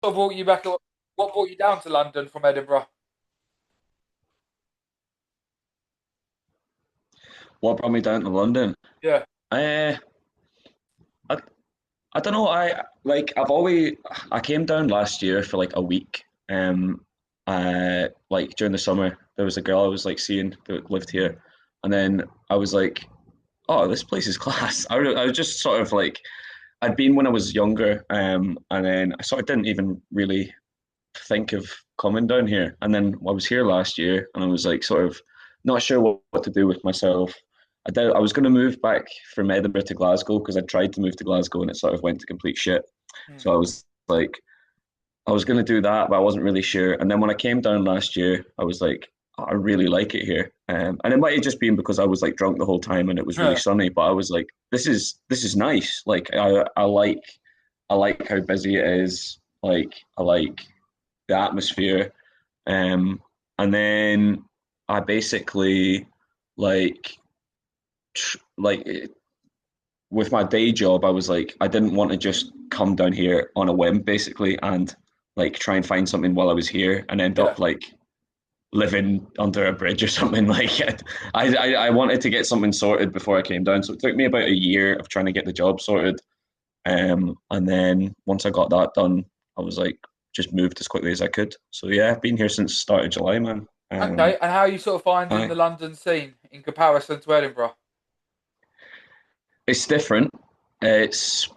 What brought you back? What brought you down to London from Edinburgh? What brought me down to London? Yeah. Uh, I, I don't know. I came down last year for like a week. Like during the summer, there was a girl I was like seeing that lived here, and then I was like, oh, this place is class. I was just sort of like I'd been when I was younger, and then I sort of didn't even really think of coming down here. And then I was here last year, and I was like sort of not sure what to do with myself. I was going to move back from Edinburgh to Glasgow because I tried to move to Glasgow and it sort of went to complete shit. Hmm. So I was like, I was going to do that, but I wasn't really sure. And then when I came down last year, I was like, oh, I really like it here. And it might have just been because I was like drunk the whole time and it was really sunny, but I was like, this is nice. Like I like how busy it is. Like I like the atmosphere. Um, and then I basically like like with my day job, I was like I didn't want to just come down here on a whim, basically, and like try and find something while I was here and end Yeah. up like living under a bridge or something. Like I wanted to get something sorted before I came down, so it took me about a year of trying to get the job sorted. And then once I got that done, I was like, just moved as quickly as I could. So yeah, I've been here since the start of July, man. Okay. And how are you sort of finding Aye. the London scene in comparison to Edinburgh? It's different. It's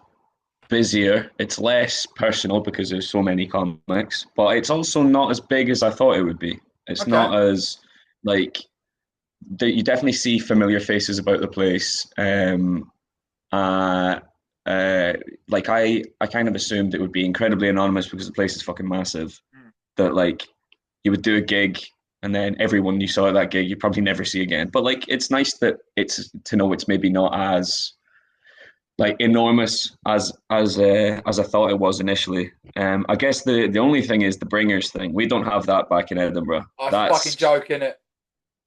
busier. It's less personal because there's so many comics, but it's also not as big as I thought it would be. It's Okay. not as like you definitely see familiar faces about the place. Uh, uh, like I kind of assumed it would be incredibly anonymous because the place is fucking massive. Hmm. That like you would do a gig and then everyone you saw at that gig you probably never see again. But like it's nice that it's to know it's maybe not as like enormous as I thought it was initially. I guess the only thing is the bringers thing. We don't have that back in Edinburgh. Oh, it's a fucking That's joke, innit?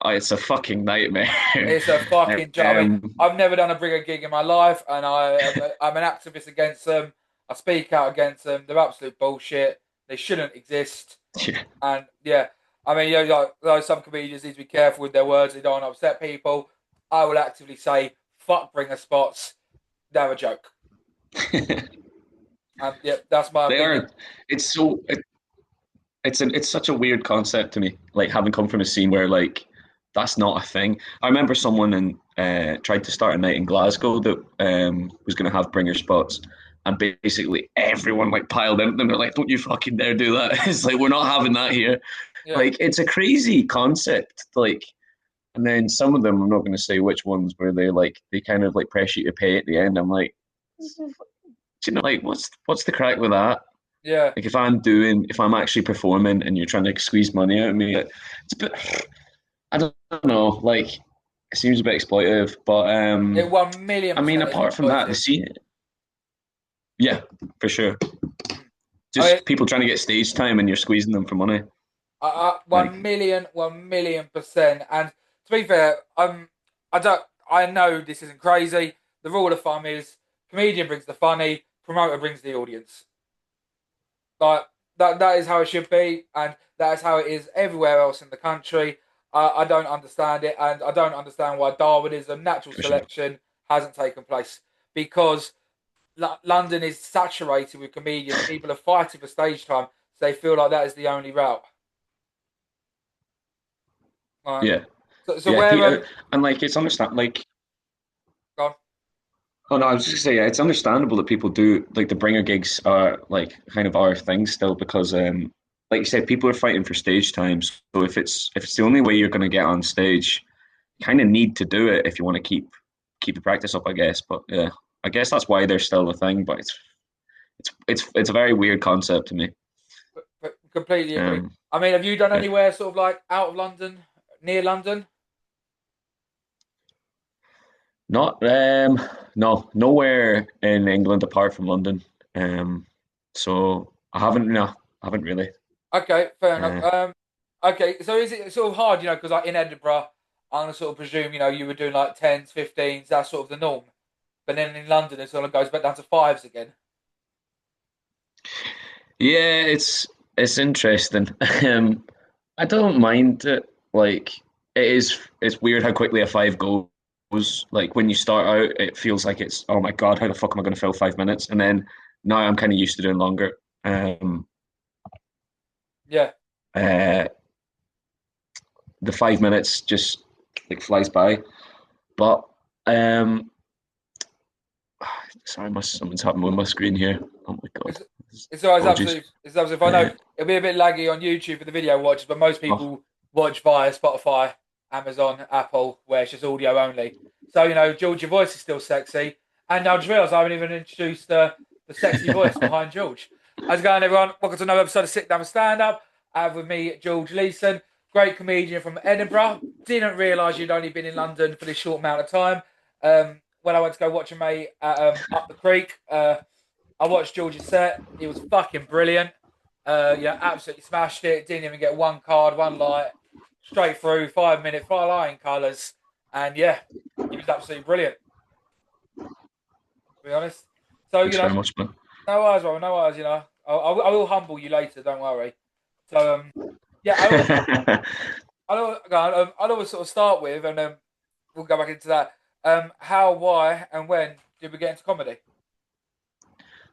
it's a fucking nightmare. It's a fucking joke. I mean, um, I've never done a bigger gig in my life, and I'm an activist against them. I speak out against them. They're absolute bullshit. They shouldn't exist. yeah, And yeah, I mean, like some comedians need to be careful with their words. They don't want to upset people. I will actively say, fuck bringer spots. They're a joke. And yeah, that's my they opinion. are. It's so it's such a weird concept to me. Like having come from a scene where like that's not a thing. I remember someone in tried to start a night in Glasgow that was going to have bringer spots, and basically everyone like piled into them. They're like, "Don't you fucking dare do that!" It's like we're not having that here. Yeah. Like it's a crazy concept. Like, and then some of them, I'm not going to say which ones, where they kind of like press you to pay at the end. I'm like, do you know, like what's the crack with that? Yeah. Like if I'm actually performing and you're trying to squeeze money out of me, it's a bit. I don't know. Like it seems a bit exploitative, but It 1 million I mean, percent is apart from that, the exploitative. scene, yeah, for sure. Mm. I mean, Just people trying to get stage time and you're squeezing them for money. Like, 1 million, 1 million%. And to be fair, I don't, I know this isn't crazy. The rule of thumb is comedian brings the funny, promoter brings the audience. Like that is how it should be, and that is how it is everywhere else in the country. I don't understand it, and I don't understand why Darwinism, natural for sure. selection, hasn't taken place because London is saturated with comedians. People are fighting for stage time, so they feel like that is the only route. Right. Yeah, So yeah. where And like it's understand like. gone? Oh no, I was just saying, yeah, it's understandable that people do like the bringer gigs are like kind of our thing still because like you said, people are fighting for stage times. So if it's the only way you're gonna get on stage, you kind of need to do it if you want to keep the practice up, I guess. But yeah, I guess that's why they're still a thing, but it's a very weird concept to me. But completely agree. Um I mean, have you done yeah. anywhere sort of like out of London, near London? Not no, nowhere in England apart from London. Um so I haven't really. Okay, fair enough. Uh, Okay, so is it sort of hard, because like in Edinburgh, I'm gonna sort of presume, you were doing like tens, 15s, that's sort of the norm. But then in London, it sort of goes back down to fives again. Yeah, it's interesting. I don't mind it. Like it's weird how quickly a five goes. Like when you start out, it feels like it's oh my God, how the fuck am I going to fill 5 minutes? And then now I'm kind of used to doing longer. Yeah. Uh, the 5 minutes just like flies by. But um, sorry, something's happened with my screen here. Oh my God, It's it's always apologies. absolutely it's absolutely. I know Uh, it'll be a bit laggy on YouTube for the video watchers, but most oh, people watch via Spotify, Amazon, Apple, where it's just audio only. So George, your voice is still sexy, and I just realised I haven't even introduced the sexy voice behind George. How's it going, everyone? Welcome to another episode of Sit Down for Stand Up. I have with me George Leeson, great comedian from Edinburgh. Didn't realise you'd only been in London for this short amount of time. When I went to go watch a mate at up the creek. I watched George's set. He was fucking brilliant. Yeah, absolutely smashed it. Didn't even get one card, one light. Straight through, 5 minute flying colours. And yeah, he was absolutely brilliant, to be honest. So, thanks very much, man. no worries, bro, no worries, I will humble you later, don't worry. So, yeah, I'll always sort of start with, and we'll go back into that. How, why, and when did we get into comedy?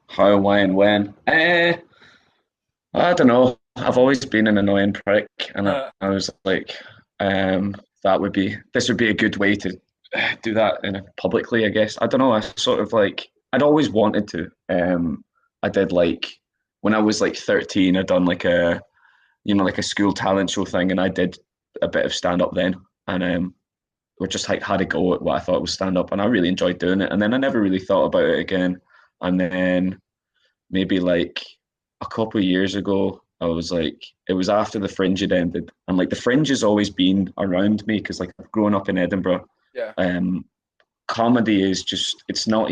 How, why, and when? I don't know. I've always been an annoying prick, and I was like, this would be a good way to do that publicly, I guess. I don't know. I sort of like, I'd always wanted to. I did like, when I was like 13, I'd done like like a school talent show thing, and I did a bit of stand up then. And we just like had a go at what I thought was stand up, and I really enjoyed doing it. And then I never really thought about it again. And then maybe like a couple of years ago, I was like, it was after the Fringe had ended, and like the Fringe has always been around me because like I've grown up in Edinburgh. Yeah. Um, Comedy is just it's not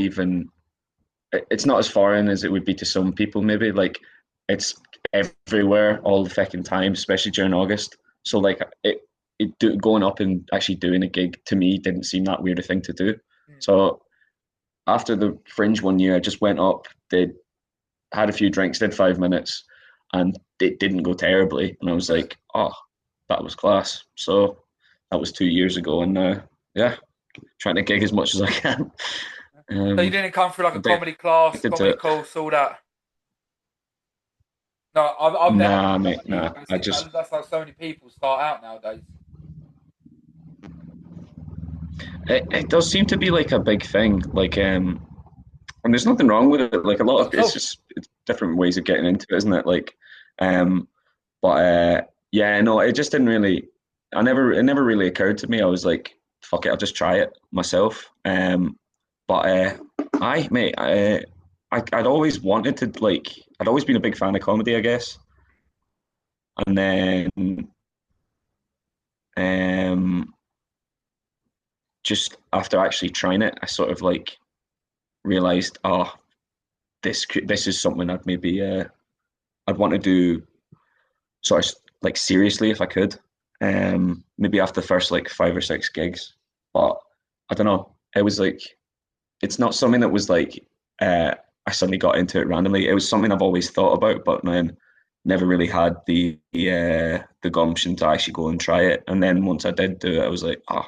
as foreign as it would be to some people maybe. Like it's everywhere all the fucking time, especially during August. So like going up and actually doing a gig to me didn't seem that weird a thing to do. Mm. So after the Fringe one year, I just went up, did had a few drinks, did 5 minutes, and it didn't go terribly. And I was like, oh, that was class. So that was 2 years ago, and yeah, trying to gig as much as I can. So you didn't come through like a comedy class, Addicted to comedy it. course, all that? No, I've never Nah, done mate, comedy. nah. And it I seems just like that's how so many people start out nowadays. it does seem to be like a big thing. Like and there's nothing wrong with it. Like a lot Not of at all. it's different ways of getting into it, isn't it? Like um but yeah, no, it just didn't really it never really occurred to me. I was like, fuck it, I'll just try it myself. But I mate, I'd always wanted to like I'd always been a big fan of comedy, I guess. And then um just after actually trying it, I sort of like realized, oh, this is something I'd want to do sort of like seriously if I could. Maybe after the first like 5 or 6 gigs, but I don't know. It was like it's not something that was like I suddenly got into it randomly. It was something I've always thought about, but then never really had the gumption to actually go and try it. And then once I did do it, I was like, oh,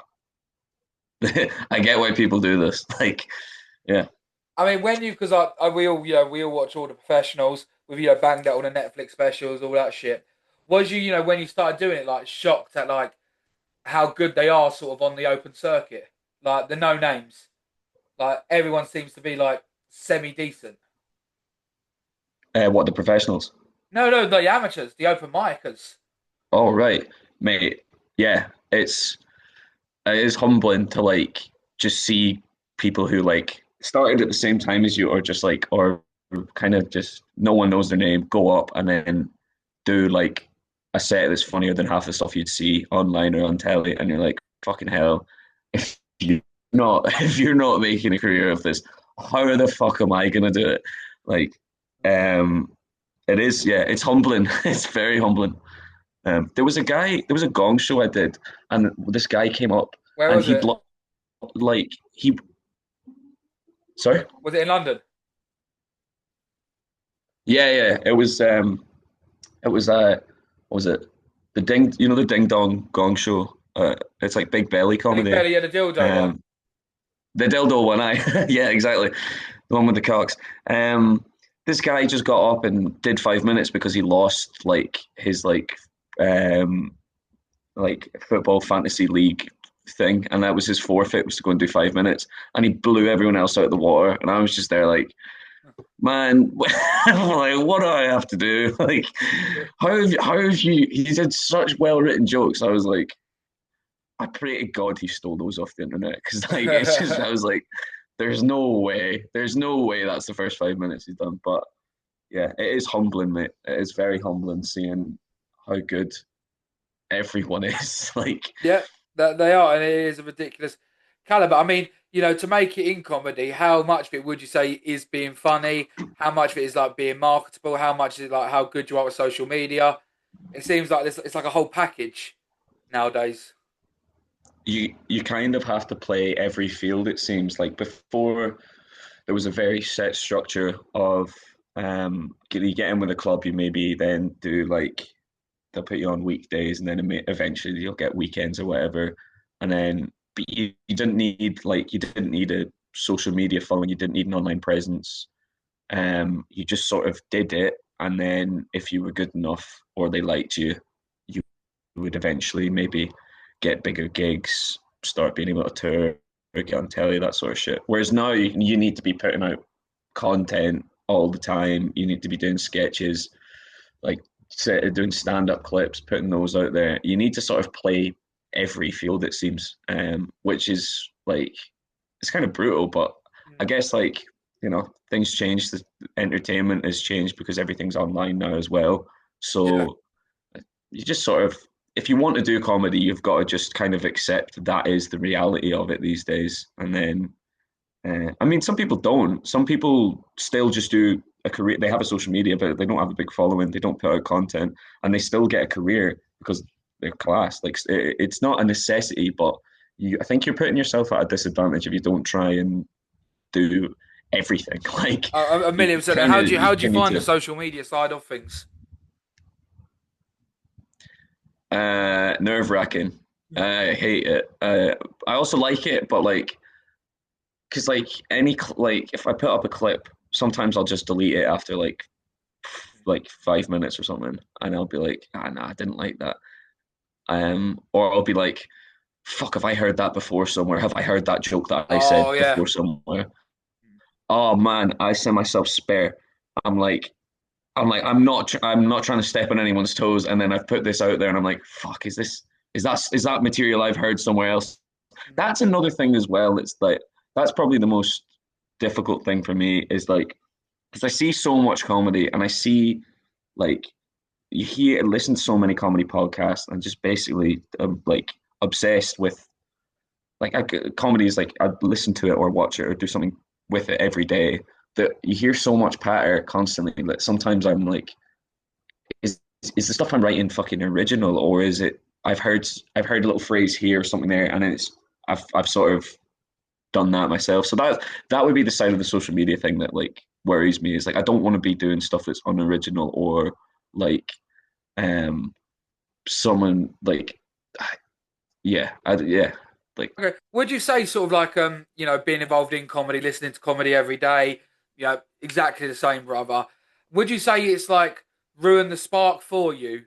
I get why people do this. Like, yeah. I mean, when you because we all we all watch all the professionals with banged out all the Netflix specials, all that shit. Was you when you started doing it like shocked at like how good they are sort of on the open circuit, like the no names, like everyone seems to be like semi decent. What the professionals? No, no, the amateurs, the open micers. Oh right, mate. Yeah, it is humbling to like just see people who like started at the same time as you, or just like, or kind of just no one knows their name, go up and then do like a set that's funnier than half the stuff you'd see online or on telly, and you're like, fucking hell, if you not if you're not making a career of this, how the fuck am I gonna do it? Like, um, it is, yeah, it's humbling. It's very humbling. There was a gong show I did, and this guy came up, Where and was it? like he, sorry, Was it in London? Yeah, yeah. It was what was it? The Ding Dong Gong Show. It's like Big Belly Big comedy. Belly, yeah, the dildo one. Um, the dildo one, I yeah, exactly. The one with the cocks. Um, this guy just got up and did 5 minutes because he lost um like football fantasy league thing, and that was his forfeit was to go and do 5 minutes, and he blew everyone else out of the water, and I was just there like, man, like what do I have to do? Like, how have you? He did such well written jokes. I was like, I pray to God he stole those off the internet because like it's just I was like, there's no way that's the first 5 minutes he's done. But yeah, it is humbling, mate. It is very humbling seeing how good everyone is. Like, Yeah, that they are, and it is a ridiculous caliber. I mean, to make it in comedy, how much of it would you say is being funny? How much of it is like being marketable? How much is it like how good you are with social media? It seems like it's like a whole package nowadays. you kind of have to play every field. It seems like before there was a very set structure of you get in with a club, you maybe then do like they'll put you on weekdays, and then eventually you'll get weekends or whatever, and then but you didn't need you didn't need a social media following, you didn't need an online presence. You just sort of did it, and then if you were good enough or they liked you, you would eventually maybe get bigger gigs, start being able to tour, or get on telly, that sort of shit. Whereas now you need to be putting out content all the time. You need to be doing sketches, like doing stand-up clips, putting those out there. You need to sort of play every field, it seems, which is like it's kind of brutal, but I Mm. guess things change. The entertainment has changed because everything's online now as well. Yeah. So you just sort of, if you want to do comedy, you've got to just kind of accept that is the reality of it these days. And then, I mean, some people don't. Some people still just do a career. They have a social media, but they don't have a big following. They don't put out content, and they still get a career because they're class. Like it's not a necessity, but I think you're putting yourself at a disadvantage if you don't try and do everything. Like A you million percent. kind of How you do you kind of need find the to. social media side of things? Nerve wracking. Mm. I hate it. I also like it, but because if I put up a clip, sometimes I'll just delete it after like 5 minutes or something, and I'll be like, ah, nah, I didn't like that. Or I'll be like, fuck, have I heard that before somewhere? Have I heard that joke that I Oh said yeah. before somewhere? Oh man, I send myself spare. I'm like, I'm not trying to step on anyone's toes, and then I've put this out there, and I'm like, fuck, is that material I've heard somewhere else? That's another thing as well. It's like that's probably the most difficult thing for me is like because I see so much comedy, and I see like you hear listen to so many comedy podcasts, and just basically like obsessed with comedy is like I'd listen to it or watch it or do something with it every day. That you hear so much patter constantly that sometimes I'm like, is is the stuff I'm writing fucking original, or is it I've heard a little phrase here or something there, and it's I've sort of done that myself. So that would be the side of the social media thing that like worries me is like I don't want to be doing stuff that's unoriginal or like um someone like yeah like Okay. Would you say sort of like being involved in comedy, listening to comedy every day, exactly the same, brother. Would you say it's like ruined the spark for you,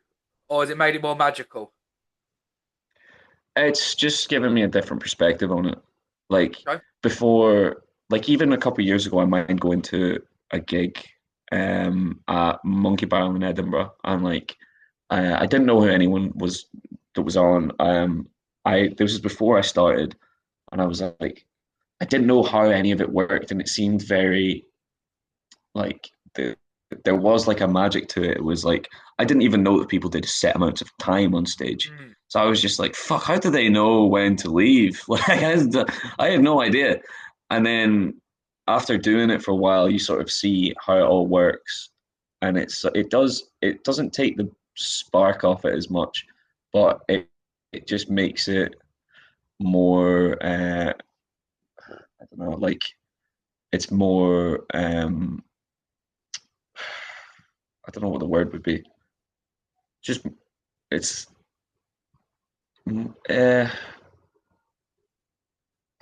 or has it made it more magical? it's just given me a different perspective on it. Like Okay. before, like even a couple of years ago, I might go into a gig at Monkey Barrel in Edinburgh, and like I didn't know who anyone was that was on. I this was before I started, and I was like, I didn't know how any of it worked, and it seemed very like there was like a magic to it. It was like I didn't even know that people did set amounts of time on stage. Mm. So I was just like, fuck, how do they know when to leave? Like I had no idea. And then after doing it for a while, you sort of see how it all works. And it doesn't take the spark off it as much, but it just makes it more I don't know, like it's more I don't know what the word would be. Just it's uh,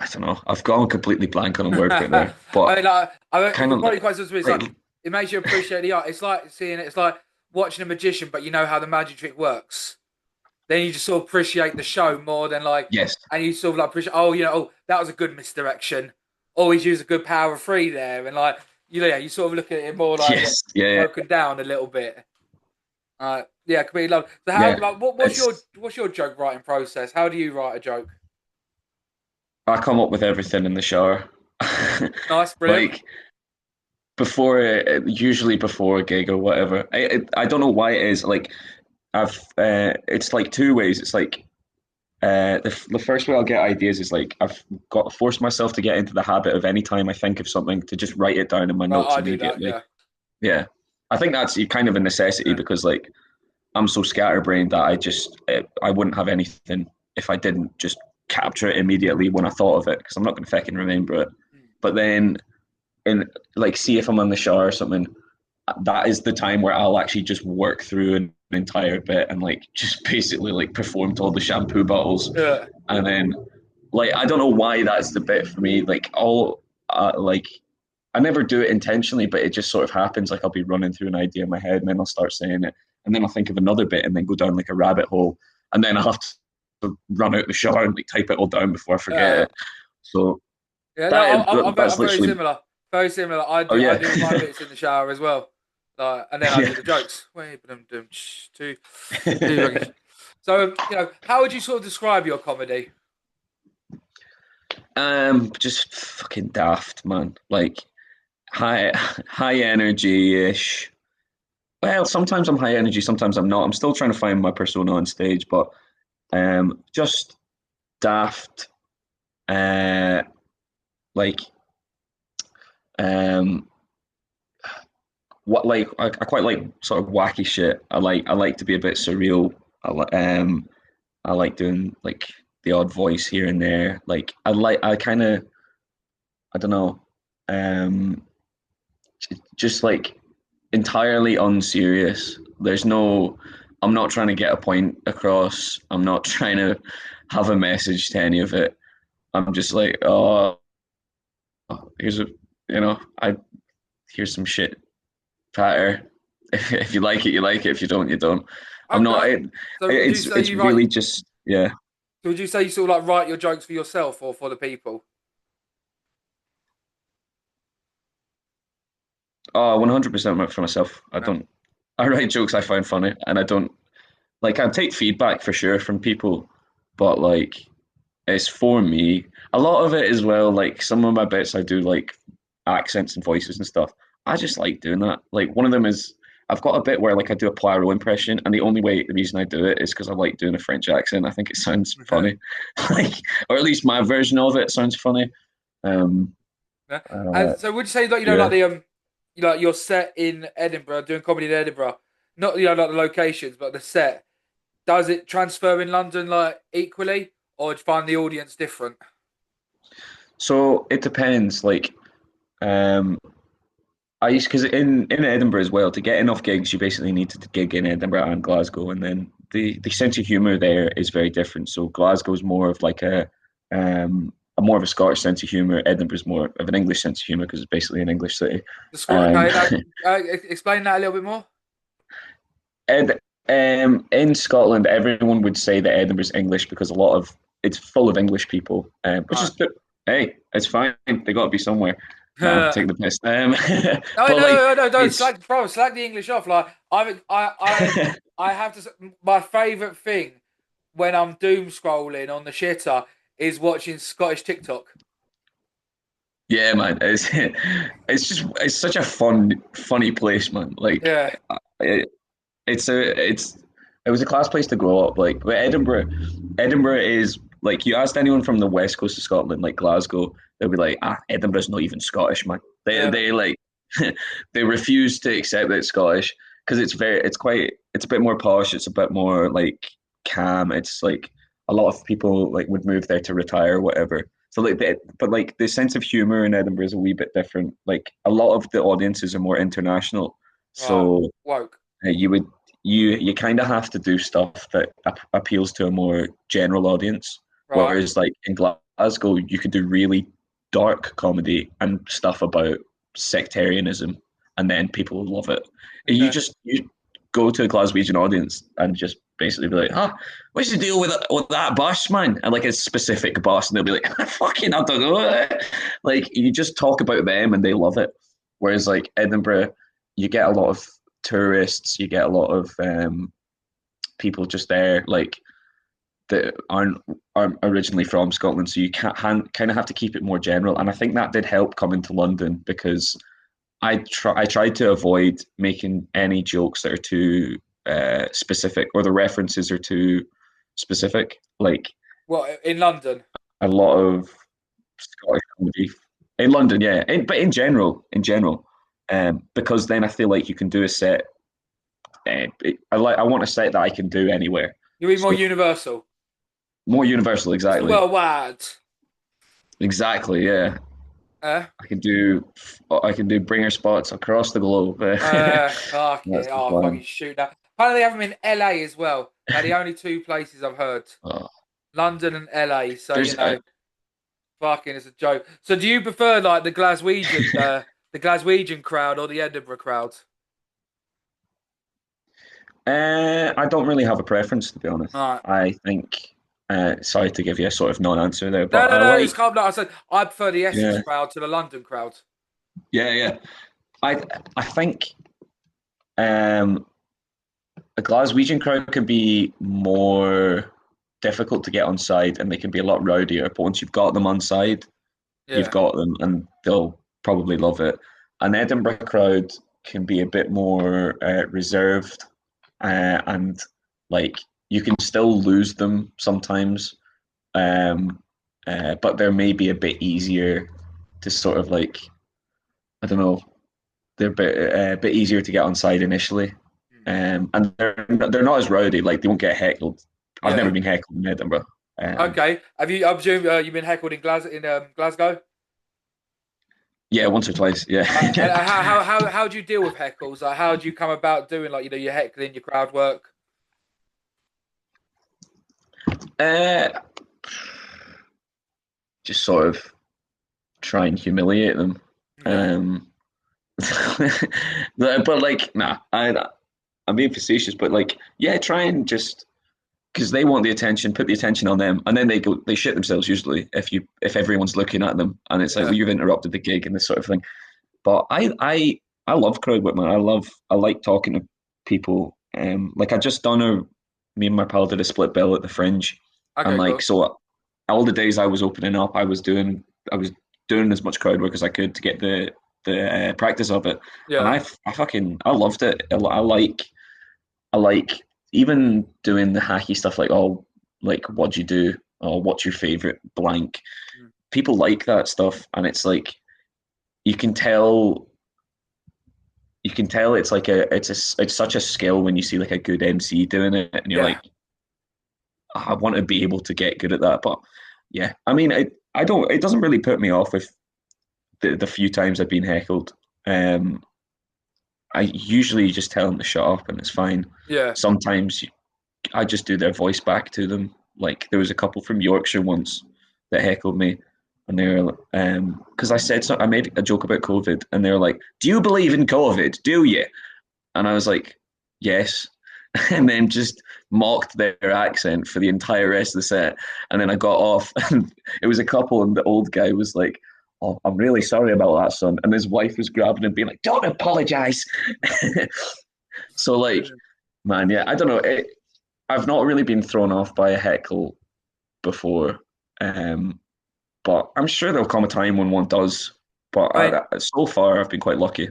I don't know. I've gone completely blank on a word right there, I but mean, like, kind it's of probably quite simple. It's like like it makes you appreciate the art. It's like seeing it. It's like watching a magician, but you know how the magic trick works. Then you just sort of appreciate the show more than like, yes, and you sort of like appreciate. Oh, oh, that was a good misdirection. Always use a good power of three there, and like, yeah, you sort of look at it more like yes, yeah, broken down a little bit. Yeah, completely love. So how yeah. like It's what's your joke writing process? How do you write a joke? I come up with everything in the shower. Nice, brilliant. Like before, usually before a gig or whatever. I don't know why it is. Like I've it's like two ways. It's like the first way I'll get ideas is like I've got to force myself to get into the habit of any time I think of something to just write it down in my notes I do that. immediately. Yeah. Yeah, I think that's kind of a necessity Yeah. because like I'm so scatterbrained that I wouldn't have anything if I didn't just capture it immediately when I thought of it because I'm not going to fucking remember it. Mm. But then in like see if I'm in the shower or something, that is the time where I'll actually just work through an entire bit and like just basically like perform to all the shampoo bottles, Yeah. and then like I don't know why that's the bit for me. Like all like I never do it intentionally, but it just sort of happens. Like I'll be running through an idea in my head, and then I'll start saying it, and then I'll think of another bit, and then go down like a rabbit hole, and then I'll have to run out the shower and like type it all down before I forget Yeah. it. So Yeah, no, that I'm that's very literally. similar. Very similar. Oh I yeah, do my bits in the shower as well. And then I do yeah. the jokes. Wait, but I'm doing two ruggish. So, how would you sort of describe your comedy? Just fucking daft, man. Like high high energy ish. Well, sometimes I'm high energy, sometimes I'm not. I'm still trying to find my persona on stage, but just daft. Uh, like um, what like I quite like sort of wacky shit. I like to be a bit surreal. I like doing like the odd voice here and there. Like I kind of I don't know. Um, just like entirely unserious. There's no, I'm not trying to get a point across. I'm not trying to have a message to any of it. I'm just like, oh, here's a, I here's some shit patter. If you like it, you like it. If you don't, you don't. I'm not. Okay. So would you say It's you write? really just yeah. So would you say you sort of like write your jokes for yourself or for the people? Oh, 100% for myself. I Yeah. don't. I write jokes I find funny, and I don't like. I take feedback for sure from people, but like it's for me. A lot of it as well, like some of my bits I do like accents and voices and stuff. I just like doing that. Like one of them is I've got a bit where like I do a Poirot impression, and the reason I do it is because I like doing a French accent. I think it sounds Okay. funny, like or at least my version of it sounds funny. Um, Yeah. And so would you say that like yeah. you're set in Edinburgh, doing comedy in Edinburgh, not like the locations, but the set. Does it transfer in London like equally, or do you find the audience different? So it depends. Like um, I used because in Edinburgh as well to get enough gigs, you basically need to gig in Edinburgh and Glasgow, and then the sense of humour there is very different. So Glasgow's more of like a more of a Scottish sense of humour. Edinburgh's more of an English sense of humour because it's basically an English city. Um, Okay, now explain that a little bit more. Ed, in Scotland, everyone would say that Edinburgh's English because a lot of it's full of English people, which Right. is hey, it's fine. They got to be somewhere. Nah, take the piss. No, But like no, no, no, don't it's slag, bro, slag the English off. Like I have to. My favourite thing when I'm doom scrolling on the shitter is watching Scottish TikTok. yeah, man. It's such a funny place, man. Like Yeah, it, it's it was a class place to grow up. Like but Edinburgh is like you asked anyone from the west coast of Scotland, like Glasgow, they'll be like, Edinburgh's not even Scottish, man. yeah. They like they refuse to accept that it's Scottish because it's a bit more posh. It's a bit more like calm. It's like a lot of people like would move there to retire or whatever. So but like the sense of humor in Edinburgh is a wee bit different. Like a lot of the audiences are more international. Right. So Woke. you would you kind of have to do stuff that appeals to a more general audience. Right. Whereas like in Glasgow, you could do really dark comedy and stuff about sectarianism, and then people will love it. Okay. You go to a Glaswegian audience and just basically be like, "Huh, what's the deal with that bus, man?" And like a specific bus, and they'll be like, "Fucking, I don't know." Like you just talk about them, and they love it. Whereas like Edinburgh, you get a lot of tourists, you get a lot of people just there, like that aren't originally from Scotland, so you can't kind of have to keep it more general. And I think that did help coming to London because I tried to avoid making any jokes that are too specific or the references are too specific. Like What in London? a lot of Scottish comedy in London, yeah, but in general, because then I feel like you can do a set. I want a set that I can do anywhere. You mean more So universal? more universal, Mr. exactly. Worldwide. Exactly, yeah. Eh? I can do bringer spots across the globe. Fuck That's it. the Oh, fucking plan. shoot that. Apparently, they have them in LA as well. They're the only two places I've heard. Oh. London and LA. So, There's fucking, it's a joke. So, do you prefer like the Glaswegian crowd or the Edinburgh crowd? I don't really have a preference to be honest. All right. I think sorry to give you a sort of non-answer there, No, but no, I no. like It's calm down. I said I prefer the Essex yeah crowd to the London crowd. yeah. I I think um, a Glaswegian crowd can be more difficult to get on side, and they can be a lot rowdier. But once you've got them on side, you've Yeah. got them, and they'll probably love it. An Edinburgh crowd can be a bit more reserved, and like you can still lose them sometimes, um, but they're maybe a bit easier to sort of like I don't know, they're a bit easier to get on side initially, Hmm. and they're not as rowdy. Like they won't get heckled. I've never Yeah. been heckled in Edinburgh. Okay. Have you? I presume you've been heckled in Glasgow. Yeah, once or twice. Yeah. And how do you deal with heckles? Like, how do you come about doing like your heckling, your crowd work? uh, just sort of try and humiliate them. Yeah. Um, but like, nah, I'm being facetious, but like, yeah, try and just because they want the attention, put the attention on them, and then they shit themselves usually if everyone's looking at them, and it's like, Yeah. well, you've interrupted the gig and this sort of thing. But I love crowd work, man. I like talking to people. Like I just done a me and my pal did a split bill at the Fringe, and Okay. like Cool. so all the days I was opening up, I was doing as much crowd work as I could to get the practice of it, and Yeah. I loved it. I like even doing the hacky stuff like oh like what'd you do or what's your favorite blank. Mm. People like that stuff, and it's like you can tell it's like it's such a skill when you see like a good MC doing it, and you're Yeah. like, "Oh, I want to be able to get good at that." But yeah, I mean, I don't. It doesn't really put me off if the few times I've been heckled. Um, I usually just tell them to shut up, and it's fine. Yeah. Sometimes I just do their voice back to them. Like there was a couple from Yorkshire once that heckled me, and they were because I said so. I made a joke about COVID, and they were like, "Do you believe in COVID? Do you?" And I was like, "Yes," and then just mocked their accent for the entire rest of the set. And then I got off, and it was a couple, and the old guy was like, "Oh, I'm really sorry about that, son." And his wife was grabbing him, being like, "Don't apologize." So like, man, yeah, I don't know. I've not really been thrown off by a heckle before, um, but I'm sure there'll come a time when one does. But I mean, so far, I've been quite lucky.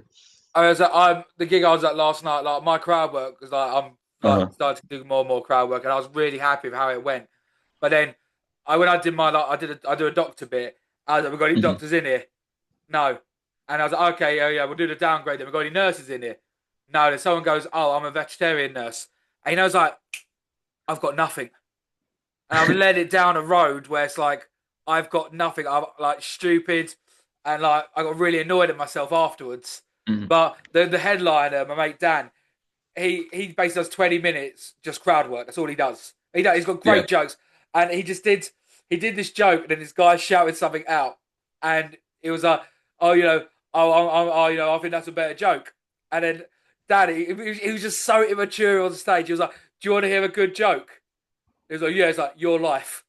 I'm the gig I was at last night. Like my crowd work because I'm like Uh, starting to do more and more crowd work, and I was really happy with how it went. But then when I did my I do a doctor bit. I was like, we got any mhm. doctors in here? No. And I was like, okay, yeah, yeah, we'll do the downgrade. Then we got any nurses in here? No. Then someone goes, oh, I'm a vegetarian nurse, and I was like, I've got nothing, and I've led it down a road where it's like I've got nothing. I'm like stupid, and like I got really annoyed at myself afterwards. Mhm. But the headliner, my mate Dan, he basically does 20 minutes just crowd work. That's all he does. He's got Yeah. great jokes, and he did this joke, and then this guy shouted something out, and it was like, oh, I think that's a better joke. And then Danny, he was just so immature on stage. He was like, do you want to hear a good joke? He was like, yeah. It's like your life.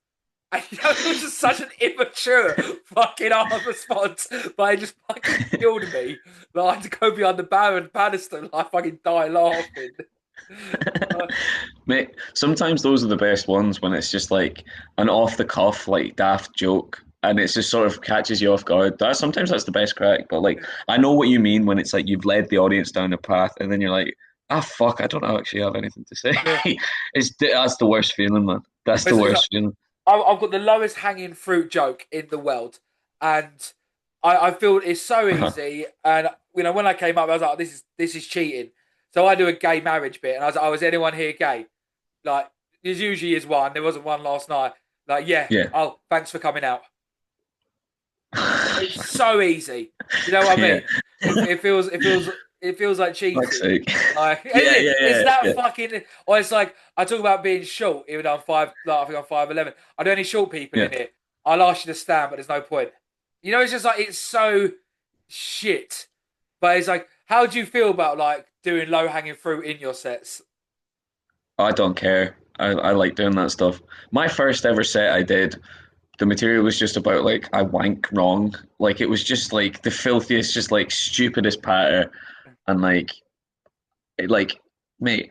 And, it was just such an immature fucking hard response, but it just fucking killed me. Like, I had to go behind the Baron banister and I fucking die laughing. Uh, Mate, sometimes those are the best ones when it's just like an off the cuff, like daft joke, and it's just sort of catches you off guard. Sometimes that's the best crack. But like, I know what you mean when it's like you've led the audience down a path, and then you're like, ah, fuck, I don't actually have anything to say. yeah. That's the worst feeling, man. That's the It's like, worst feeling. I've got the lowest hanging fruit joke in the world, and I feel it's so Uh-huh. easy. And when I came up, I was like, this is cheating. So I do a gay marriage bit, and I was like, oh, is anyone here gay? Like, there usually is one. There wasn't one last night. Like, yeah. Yeah. Oh, thanks for coming out. It's so easy. You know what I Yeah. mean? It feels like Fuck's cheating. sake. Like Yeah, yeah, it's yeah, that yeah. fucking. Or it's like I talk about being short, even though I'm five. Like I think I'm 5'11". I don't any short people Yeah. in it. I'll ask you to stand, but there's no point. It's just like it's so shit. But it's like, how do you feel about like doing low hanging fruit in your sets? I don't care. I like doing that stuff. My first ever set I did, the material was just about like I wank wrong. Like it was just like the filthiest, just like stupidest patter. And like, mate,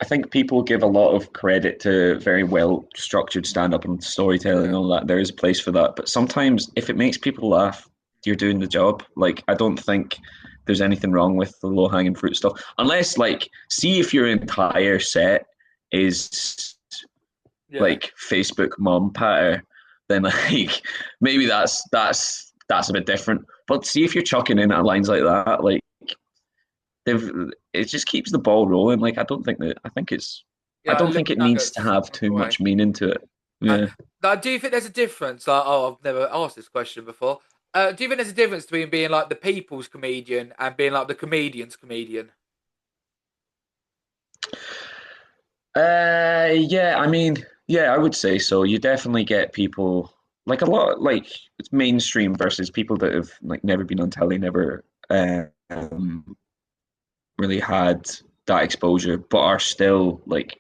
I think people give a lot of credit to very well structured stand up and storytelling and Yeah, all that. There is a place for that. But sometimes if it makes people laugh, you're doing the job. Like, I don't think there's anything wrong with the low hanging fruit stuff. Unless, like, see if your entire set is yeah. like Facebook mom patter, then like maybe that's a bit different. But see if you're chucking in at lines like that, like they've it just keeps the ball rolling. Like I Yeah, don't little think it needs to nuggets have of too the way. much meaning to it. And Yeah. do you think there's a difference? Like, oh, I've never asked this question before. Do you think there's a difference between being like the people's comedian and being like the comedian's comedian? Yeah, I mean, yeah, I would say so. You definitely get people like a lot like it's mainstream versus people that have like never been on telly, never really had that exposure, but are still like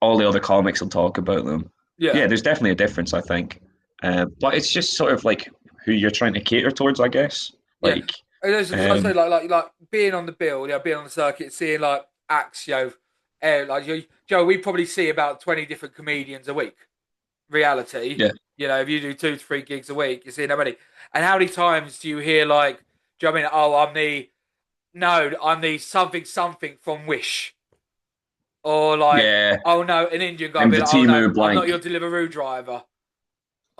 all the other comics will talk about them. Yeah, Yeah, there's definitely a difference, I think. But it's just sort of like who you're trying to cater towards, I guess. yeah. Like, And there's just, I say um, like being on the bill, being on the circuit, seeing like acts, like Joe, we probably see about 20 different comedians a week. Reality, yeah, if you do 2 to 3 gigs a week, you're seeing how many. And how many times do you hear like, do you know what I mean? Oh, I'm the something something from Wish. Or like, yeah. oh no, an Indian guy I'm be the like, oh no, Timu I'm not blank. your Deliveroo driver.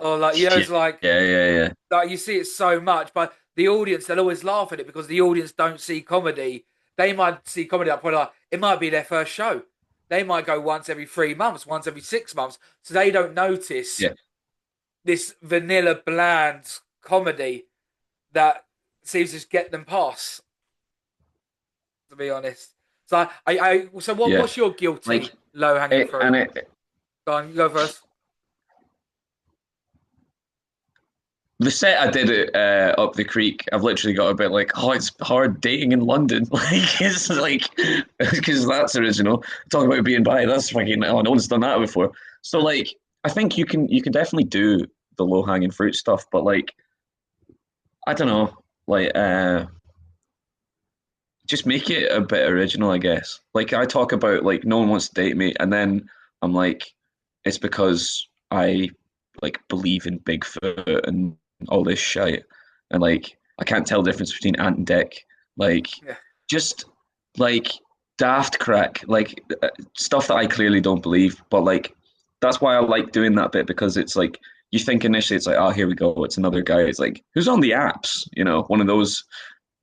Or like, Yeah, it's like, yeah, yeah, yeah. you see it so much, but the audience, they'll always laugh at it because the audience don't see comedy. They might see comedy like, probably like, it might be their first show. They might go once every 3 months, once every 6 months. So they don't notice Yeah. this vanilla, bland comedy that seems to just get them past, to be honest. So Yeah. what's your Like guilty low hanging it, fruit? and it, Go on, you go first. the set I did it up the creek, I've literally got a bit like, oh, it's hard dating in London. Like it's like because that's original. Talking about being bi, that's fucking oh, no one's done that before. So like, I think you can definitely do the low hanging fruit stuff, but like, I don't know, like just make it a bit original, I guess. Like I talk about like no one wants to date me, and then I'm like, it's because I like believe in Bigfoot and all this shit, and like I can't tell the difference between ant and dick. Like Yeah, just like daft crack, like stuff that I clearly don't believe, but like that's why I like doing that bit because it's like you think initially it's like, oh, here we go, it's another guy. It's like who's on the apps, one of those.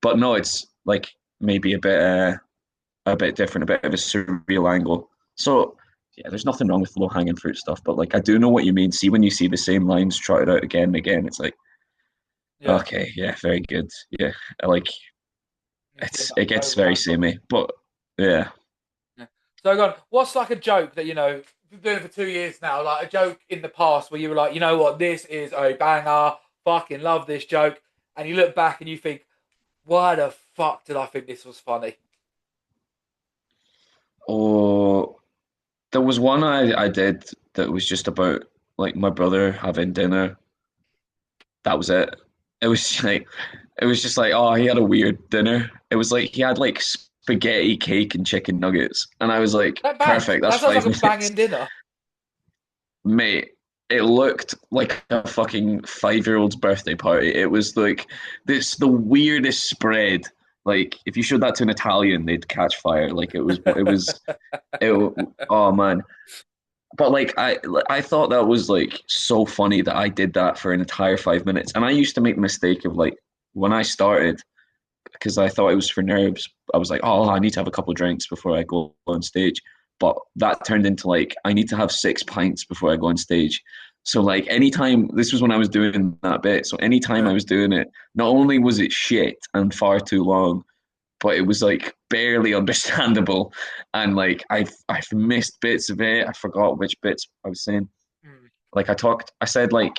But no, it's like maybe a bit different, a bit of a surreal angle. So yeah, there's nothing wrong with low hanging fruit stuff, but like I do know what you mean. See when you see the same lines trotted out again and again, it's like yeah. okay, yeah, very good. Yeah, I like it gets over and very over. samey, but yeah. Yeah. So, go on. What's like a joke that you've been doing for 2 years now? Like a joke in the past where you were like, you know what, this is a banger. Fucking love this joke, and you look back and you think, why the fuck did I think this was funny? Oh, there was one I did that was just about like my brother having dinner. That was it. It was like it was just like, oh, he had a weird dinner. It was like he had like spaghetti, cake, and chicken nuggets, and I was like, That bangs. perfect. That's That sounds like five a minutes, banging dinner. mate. It looked like a fucking 5-year-old's birthday party. It was like the weirdest spread. Like if you showed that to an Italian, they'd catch fire. Like it. Oh man, but like I thought that was like so funny that I did that for an entire 5 minutes. And I used to make the mistake of like when I started, because I thought it was for nerves, I was like, oh, I need to have a couple of drinks before I go on stage. But that turned into like I need to have 6 pints before I go on stage. So like anytime this was when I was doing that bit. So anytime I Yeah. was doing it, not only was it shit and far too long, but it was like barely understandable, and like I've missed bits of it. I forgot which bits I was saying. Hmm. Like I said like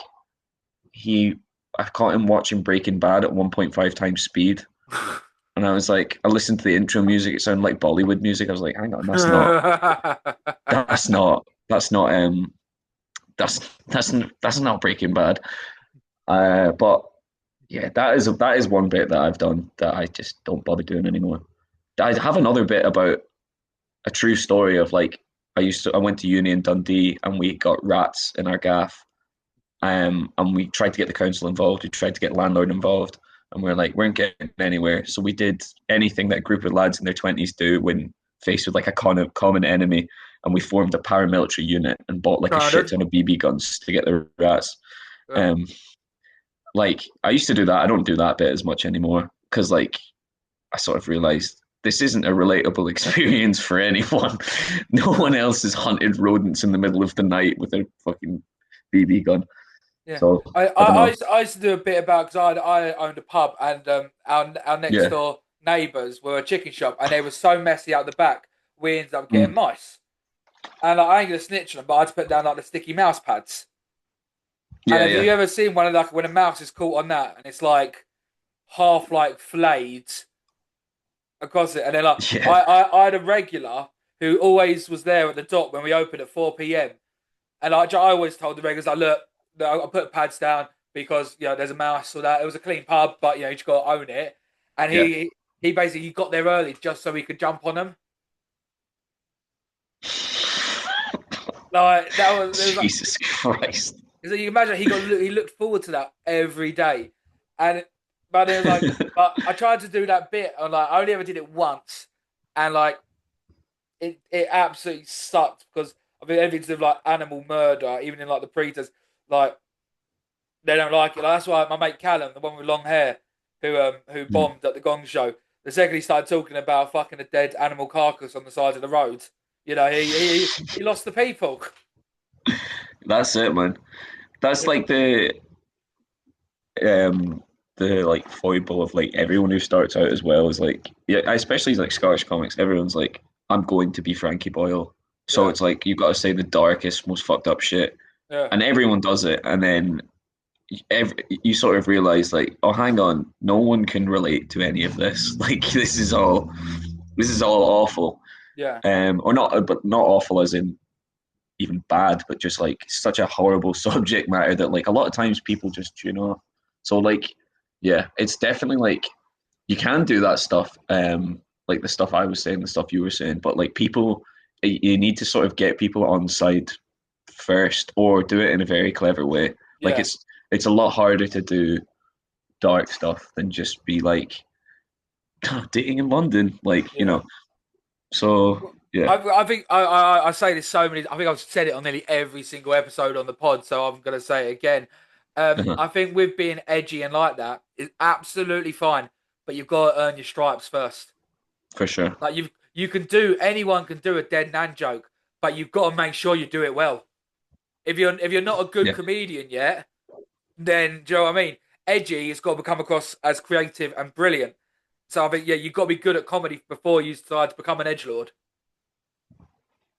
he, I caught him watching Breaking Bad at 1.5 times speed, and I was like, I listened to the intro music. It sounded like Bollywood music. I was like, hang on, that's not that's not Breaking Bad. But yeah, that is one bit that I've done that I just don't bother doing anymore. I have another bit about a true story of like I went to uni in Dundee and we got rats in our gaff. And we tried to get the council involved. We tried to get landlord involved, and we are like, we weren't getting anywhere. So we did anything that a group of lads in their 20s do when faced with like a common enemy, and we formed a paramilitary unit and bought like a shit Standard. ton of BB guns to get the rats. Yeah. Um, like I used to do that. I don't do that bit as much anymore because like I sort of realized this isn't a relatable experience for anyone. No one else has hunted rodents in the middle of the night with a fucking BB gun. Yeah, So I, I don't I, I, know. used to, I used to do a bit about because I owned a pub and our next Yeah. door neighbours were a chicken shop and they were so messy out the back we ended up getting Mm. mice and like, I ain't gonna snitch on them but I had to put down like the sticky mouse pads and Yeah, have yeah. you ever seen one of like when a mouse is caught on that and it's like half like flayed across it and then like Yeah. I had a regular who always was there at the dot when we opened at 4 p.m. And I always told the regulars, like, look, I put pads down because there's a mouse or that. It was a clean pub, but you just got to own it. And Yeah. he basically he got there early just so he could jump on them. Like that was it was like Jesus Christ. so you can imagine he looked forward to that every day, and but it was like but I tried to do that bit and like I only ever did it once, and like it absolutely sucked because I mean everything to do with like animal murder, even in like the preachers, like they don't like it. Like, that's why my mate Callum, the one with long hair, who Mm. bombed at the Gong Show, the second he started talking about fucking a dead animal carcass on the side of the road, he lost the people. That's it, man. That's like um the like foible of like everyone who starts out as well is like yeah, especially like Scottish comics, everyone's like, I'm going to be Frankie Boyle. So Yeah, it's like you've got to say the darkest, most fucked up shit. yeah, And everyone does it, and then you sort of realize like, oh, hang on, no one can relate to any of this. Like this is all awful. yeah, Or not, but not awful as in even bad, but just like such a horrible subject matter that like a lot of times people just tune off. So like, yeah, it's definitely like you can do that stuff, like the stuff I was saying, the stuff you were saying, but like people, you need to sort of get people on side first, or do it in a very clever way. Like yeah. it's a lot harder to do dark stuff than just be like dating in London, like you Yeah. know. So yeah, I think I say this so many. I think I've said it on nearly every single episode on the pod, so I'm going to say it again. I think with being edgy and like that is absolutely fine, but you've got to earn your stripes first. for sure. Like you can do anyone can do a dead nan joke, but you've got to make sure you do it well. If you're not a good Yeah, comedian yet, then do you know what I mean? Edgy has got to come across as creative and brilliant. So I think you've got to be good at comedy before you decide to become an edgelord.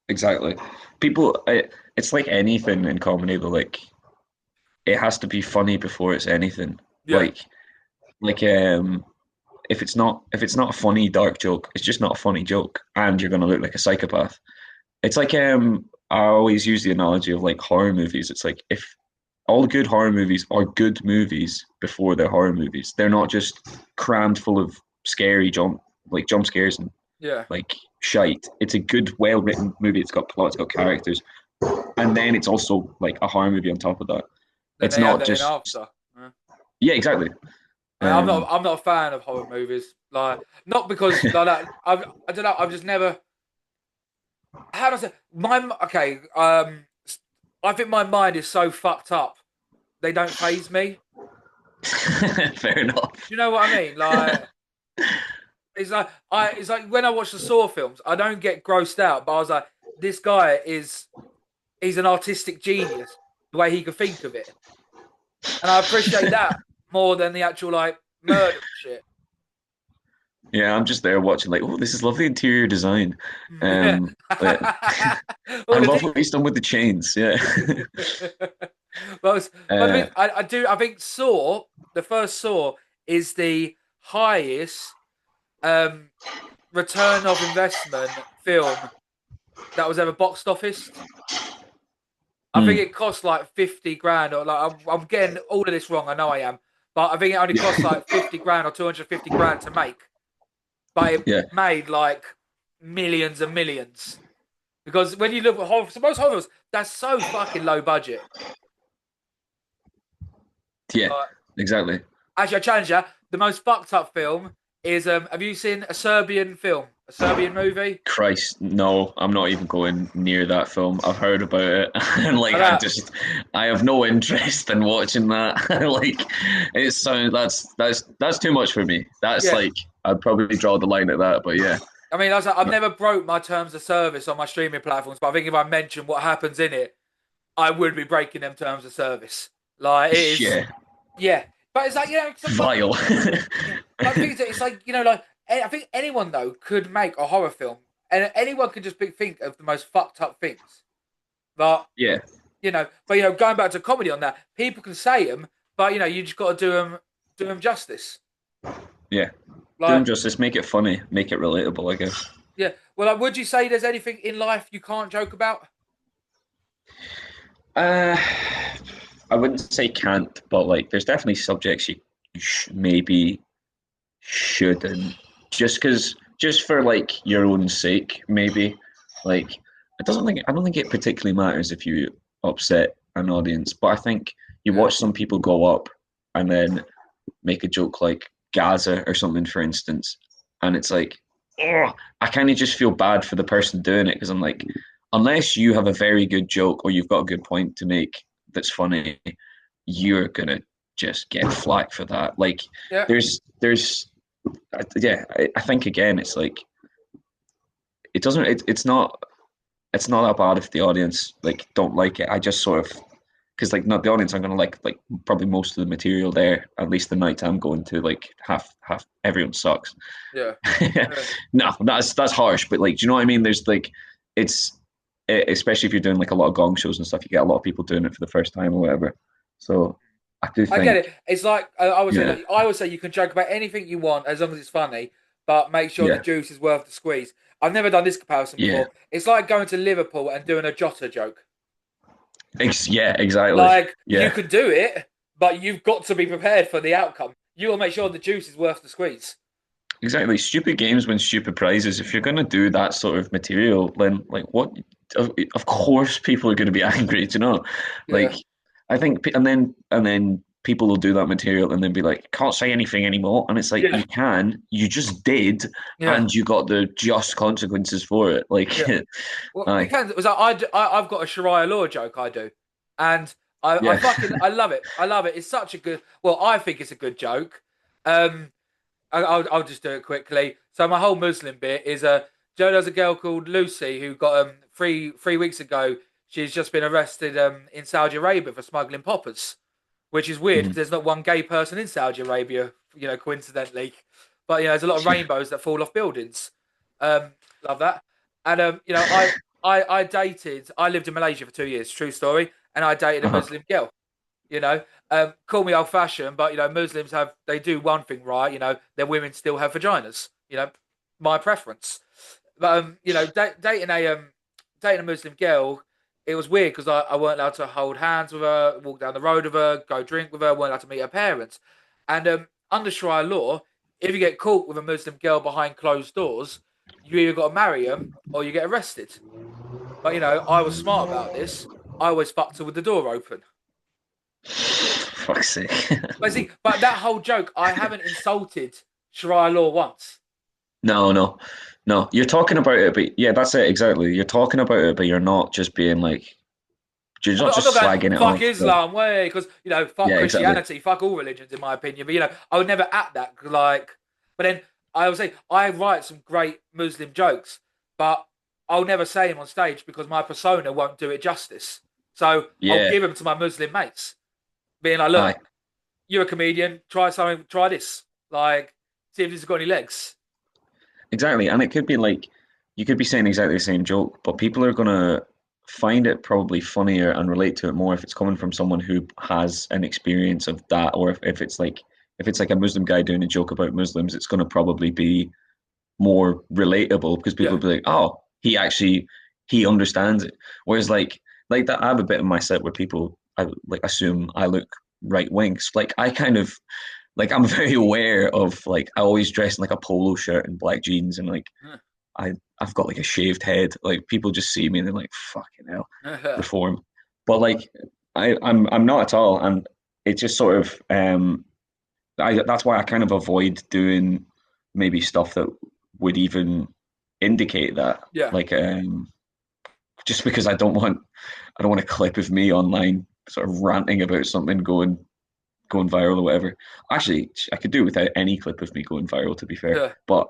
Exactly. People, it's like anything in comedy, though. Like it has to be funny before it's anything. Yeah, Like like if it's not a funny dark joke, it's just not a funny joke, and you're gonna look like a psychopath. It's like I always use the analogy of like horror movies. It's like if all good horror movies are good movies before they're horror movies. They're not just crammed full of scary jump scares and yeah. like shite. It's a good, well written movie. It's got plot, it's got characters, and then it's also like a horror movie on top of that. Then It's they add not that in just after. Yeah. yeah, exactly. I'm Um, not a fan of horror movies. Like not because like that. I don't know. I've just never. How does it? Okay. I think my mind is so fucked up. They don't phase me. fair enough. Do you know what I mean? Like it's like when I watch the Saw films, I don't get grossed out, but I was like, this guy he's an artistic genius. The way he could think of it, and I appreciate that more than the actual like murder shit. Yeah, I'm just there watching like, oh, this is lovely interior design. Yeah. But I All the love what details. he's done with the chains. Yeah. But I uh, mean, I do. I think Saw, the first Saw, is the highest um, return of investment film that was ever boxed office. I think hmm. it cost like 50 grand, or like I'm getting all of this wrong. I know I am, but I think it only cost like 50 grand or 250 grand to make, but it Yeah, made like millions and millions. Because when you look at horror, so most horrors, that's so fucking low budget. yeah, Like, exactly. actually, I challenge you. The most fucked up film is have you seen a Serbian film, a Serbian movie? Christ, no, I'm not even going near that film. I've heard about it, and like, Like that. I have no interest in watching that. Like, it's so that's too much for me. That's Yeah. like, I'd probably draw the line at that. But yeah, I mean, I've never broke my terms of service on my streaming platforms, but I think if I mention what happens in it, I would be breaking them terms of service. Like it is, yeah, yeah. But it's like but vile. yeah. But the thing is, it's like like I think anyone though could make a horror film, and anyone could just think of the most fucked up things. But Yeah, but going back to comedy on that, people can say them, but you just got to do them justice. yeah. Do him Like, justice. Make it funny. Make it relatable. I guess. yeah. Well, like, would you say there's anything in life you can't joke about? Uh, I wouldn't say can't, but like, there's definitely subjects you maybe shouldn't, just for like your own sake, maybe. Like, I don't think it particularly matters if you upset an audience, but I think you Yeah. watch some people go up and then make a joke like Gaza or something, for instance, and it's like, oh, I kind of just feel bad for the person doing it because I'm like, unless you have a very good joke or you've got a good point to make that's funny, you're gonna just get flack for that. Like, Yeah. there's yeah, I think again, it's like it doesn't, it's not that bad if the audience like don't like it. I just sort of because like not the audience are gonna like probably most of the material there. At least the night I'm going to, like half everyone sucks. Yeah. Yeah. No, that's harsh, but like, do you know what I mean? There's like, it's especially if you're doing like a lot of gong shows and stuff, you get a lot of people doing it for the first time or whatever. So I do I get think, it. It's like I would say. yeah, Like, I would say you can joke about anything you want as long as it's funny, but make sure the yeah, juice is worth the squeeze. I've never done this comparison yeah, before. It's like going to Liverpool and doing a Jota joke. yeah, exactly, Like you yeah. could do it, but you've got to be prepared for the outcome. You will make sure the juice is worth the squeeze. Exactly. Stupid games win stupid prizes. If you're going to do that sort of material, then like what? Of course, people are going to be angry. Do you know? Like, Yeah. I think, and then people will do that material and then be like, can't say anything anymore. And it's like Yeah. you can. You just did, Yeah. and you got the just consequences for it. Like, Yeah. Well, it aye, depends. It was like I've got a Sharia law joke I do, and I yeah, fucking I love it. I love it. It's such a good. Well, I think it's a good joke. Um, I'll just do it quickly. So my whole Muslim bit is Joe. There's a girl called Lucy who got 3 weeks ago. She's just been arrested in Saudi Arabia for smuggling poppers, which is weird because mhm, there's not one gay person in Saudi Arabia. Coincidentally, but there's a lot of Yeah. rainbows that fall off buildings. Love that. And I dated. I lived in Malaysia for 2 years. True story. And I dated a Uh-huh. Muslim girl. You know, call me old fashioned, but Muslims they do one thing right. Their women still have vaginas. My preference. But dating a Muslim girl, it was weird because I weren't allowed to hold hands with her, walk down the road with her, go drink with her, weren't allowed to meet her parents. And under Sharia law, if you get caught with a Muslim girl behind closed doors, you either got to marry them or you get arrested. But I was smart about this. I always fucked her with the door open. Fuck's sake. But see, but that whole joke, I haven't insulted Sharia law once. No, no, no. You're talking about it, but yeah, that's it exactly. You're talking about it, but you're not just being like, you're I'm not not, I'm not just going slagging it fuck off. Like, Islam, way because fuck yeah, exactly. Christianity, fuck all religions in my opinion. But I would never act that like. But then I would say I write some great Muslim jokes, but I'll never say them on stage because my persona won't do it justice. So I'll Yeah, give them to my Muslim mates, being like, look, aye, you're a comedian, try something, try this, like, see if this has got any legs. exactly. And it could be like, you could be saying exactly the same joke, but people are gonna find it probably funnier and relate to it more if it's coming from someone who has an experience of that, or if it's like a Muslim guy doing a joke about Muslims, it's gonna probably be more relatable because people Yeah, will be like, oh, he understands it. Whereas like that, I have a bit in my set where people I like assume I look right wing. Like I kind of like I'm very aware of like I always dress in like a polo shirt and black jeans and like I I've got like a shaved head. Like people just see me and they're like, fucking hell, reform. But like I'm not at all, and it just sort of that's why I kind of avoid doing maybe stuff that would even indicate that. yeah. Like just because I don't want a clip of me online sort of ranting about something going viral or whatever. Actually, I could do without any clip of me going viral to be fair. Yeah. But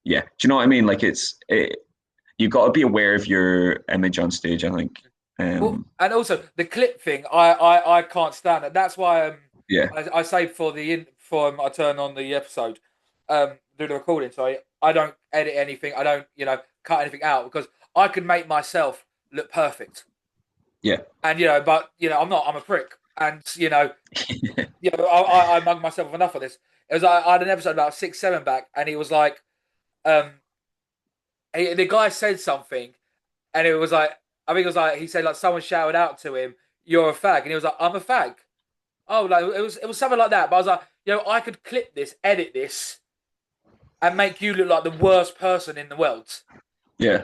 yeah, do you know what I mean? Like you've got to be aware of your image on stage, I think. Well, Um and also the clip thing, I can't stand it. That's why yeah. I say for I turn on the episode, do the recording. So I don't edit anything. I don't cut anything out because I can make myself look perfect. Yeah. And but I'm not. I'm a prick. And I mug myself enough of this. It was I had an episode about 6, 7 back, and he was like, um, the guy said something, and it was like I think it was like he said like someone shouted out to him, "You're a fag," and he was like, "I'm a fag." Oh, like it was something like that. But I was like, I could clip this, edit this, and make you look like the worst person in the world. Yeah.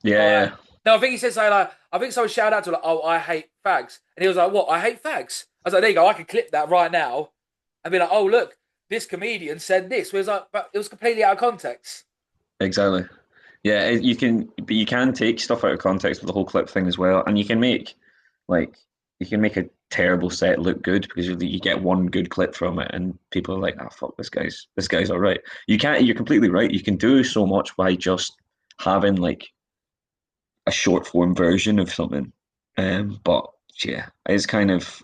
Yeah, Like, yeah. no, I think he said something like, I think someone shouted out to him like, "Oh, I hate fags," and he was like, "What? I hate fags." I was like, "There you go. I can clip that right now, and be like, oh look, this comedian said this." Where it's like, but it was completely out of context. Exactly. Yeah, but you can take stuff out of context with the whole clip thing as well, and like, you can make a terrible set look good because you get one good clip from it, and people are like, "Oh fuck, this guy's all right." You can't. You're completely right. You can do so much by just having like a short form version of something. But yeah, it's kind of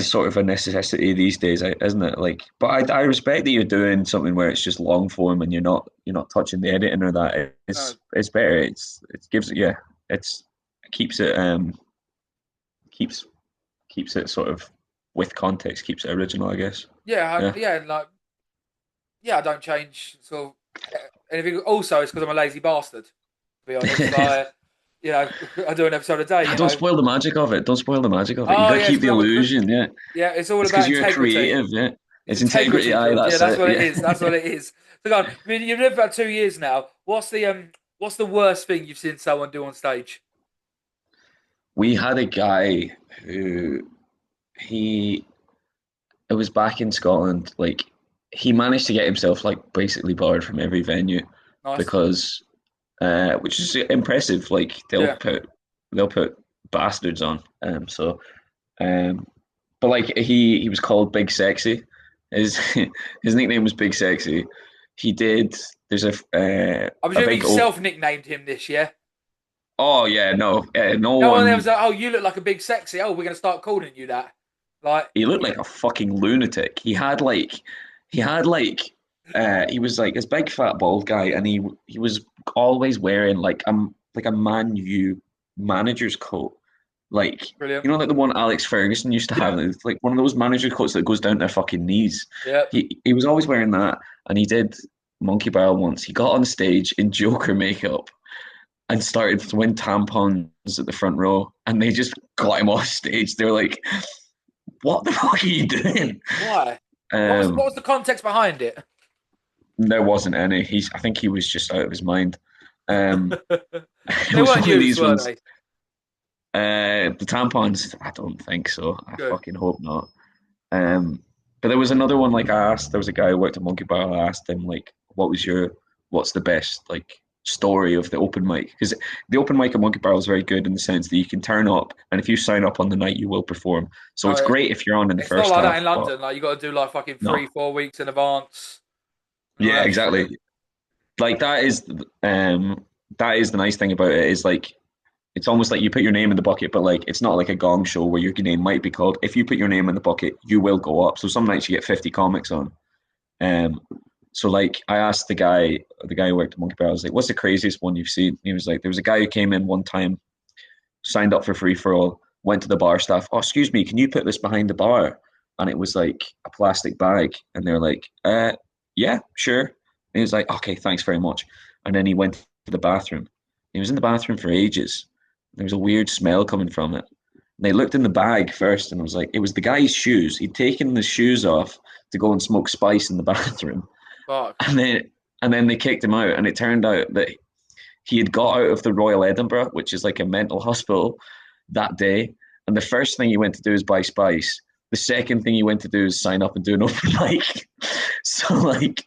sort of a necessity these days, isn't it? Like, but I respect that you're doing something where it's just long form and you're not touching the editing or that. No, It's better. It gives it, yeah. It keeps it keeps keeps it sort of with context, keeps it original, I guess. yeah, Yeah. yeah, like I don't change sort of anything. Also, it's because I'm a lazy bastard. To be honest, like I do an episode a day. Don't spoil the magic of it. Don't spoil the magic of it. You Oh got to yeah, it's keep the because illusion. Yeah. yeah, it's all It's because about you're a integrity. creative. Yeah. It's It's integrity. integrity, Aye, George. Yeah, that's that's it. what it Yeah. is. That's what it is. So, God, I mean, you've lived about 2 years now. What's the worst thing you've seen someone do on stage? We had a guy who he it was back in Scotland. Like he managed to get himself like basically barred from every venue Nice. because, which is impressive. Like Yeah. they'll put bastards on. Um, but like he was called Big Sexy. His his nickname was Big Sexy. He did. There's I a presume big you self nicknamed him this year. oh yeah, no, no No one there was one. like, "Oh, you look like a big sexy." Oh, we're gonna start calling you that. Like, He looked like a fucking lunatic. he had like he was like this big fat bald guy, and he was always wearing like a Man U manager's coat, like Brilliant. you know like the one Alex Ferguson used to have. Yeah. It's like one of those manager coats that goes down to their fucking knees. Yep. He was always wearing that, and he did Monkey Barrel once. He got on stage in Joker makeup and started throwing tampons at the front row, and they just got him off stage. They were like, "What the fuck are you doing?" Why? What Um, was the context behind it? There wasn't any. I think he was just out of his mind. Um, it They was weren't one of used, these were ones. they? The tampons, I don't think so. I Good. fucking hope not. Um, but there was another one. Like I asked, there was a guy who worked at Monkey Bar. I asked him like, what's the best like story of the open mic? Because the open mic at Monkey Bar is very good in the sense that you can turn up, and if you sign up on the night, you will perform. So No, it's great if you're on in the it's not first like that half, in but London. Like you got to do like fucking no. 3, 4 weeks in advance and all Yeah, that shit. exactly. Like um that is the nice thing about it is like it's almost like you put your name in the bucket, but like it's not like a gong show where your name might be called. If you put your name in the bucket, you will go up. So some nights you get 50 comics on. Um, so like I asked the guy who worked at Monkey Bar, I was like, "What's the craziest one you've seen?" He was like, "There was a guy who came in one time, signed up for free for all, went to the bar staff. Oh, excuse me, can you put this behind the bar?" And it was like a plastic bag, and they're like, yeah, sure." And he was like, "Okay, thanks very much." And then he went to the bathroom. He was in the bathroom for ages. There was a weird smell coming from it. And they looked in the bag first, and it was like it was the guy's shoes. He'd taken the shoes off to go and smoke spice in the bathroom, Fuck. and then they kicked him out. And it turned out that he had got out of the Royal Edinburgh, which is like a mental hospital, that day. And the first thing he went to do is buy spice. The second thing he went to do is sign up and do an open mic. So like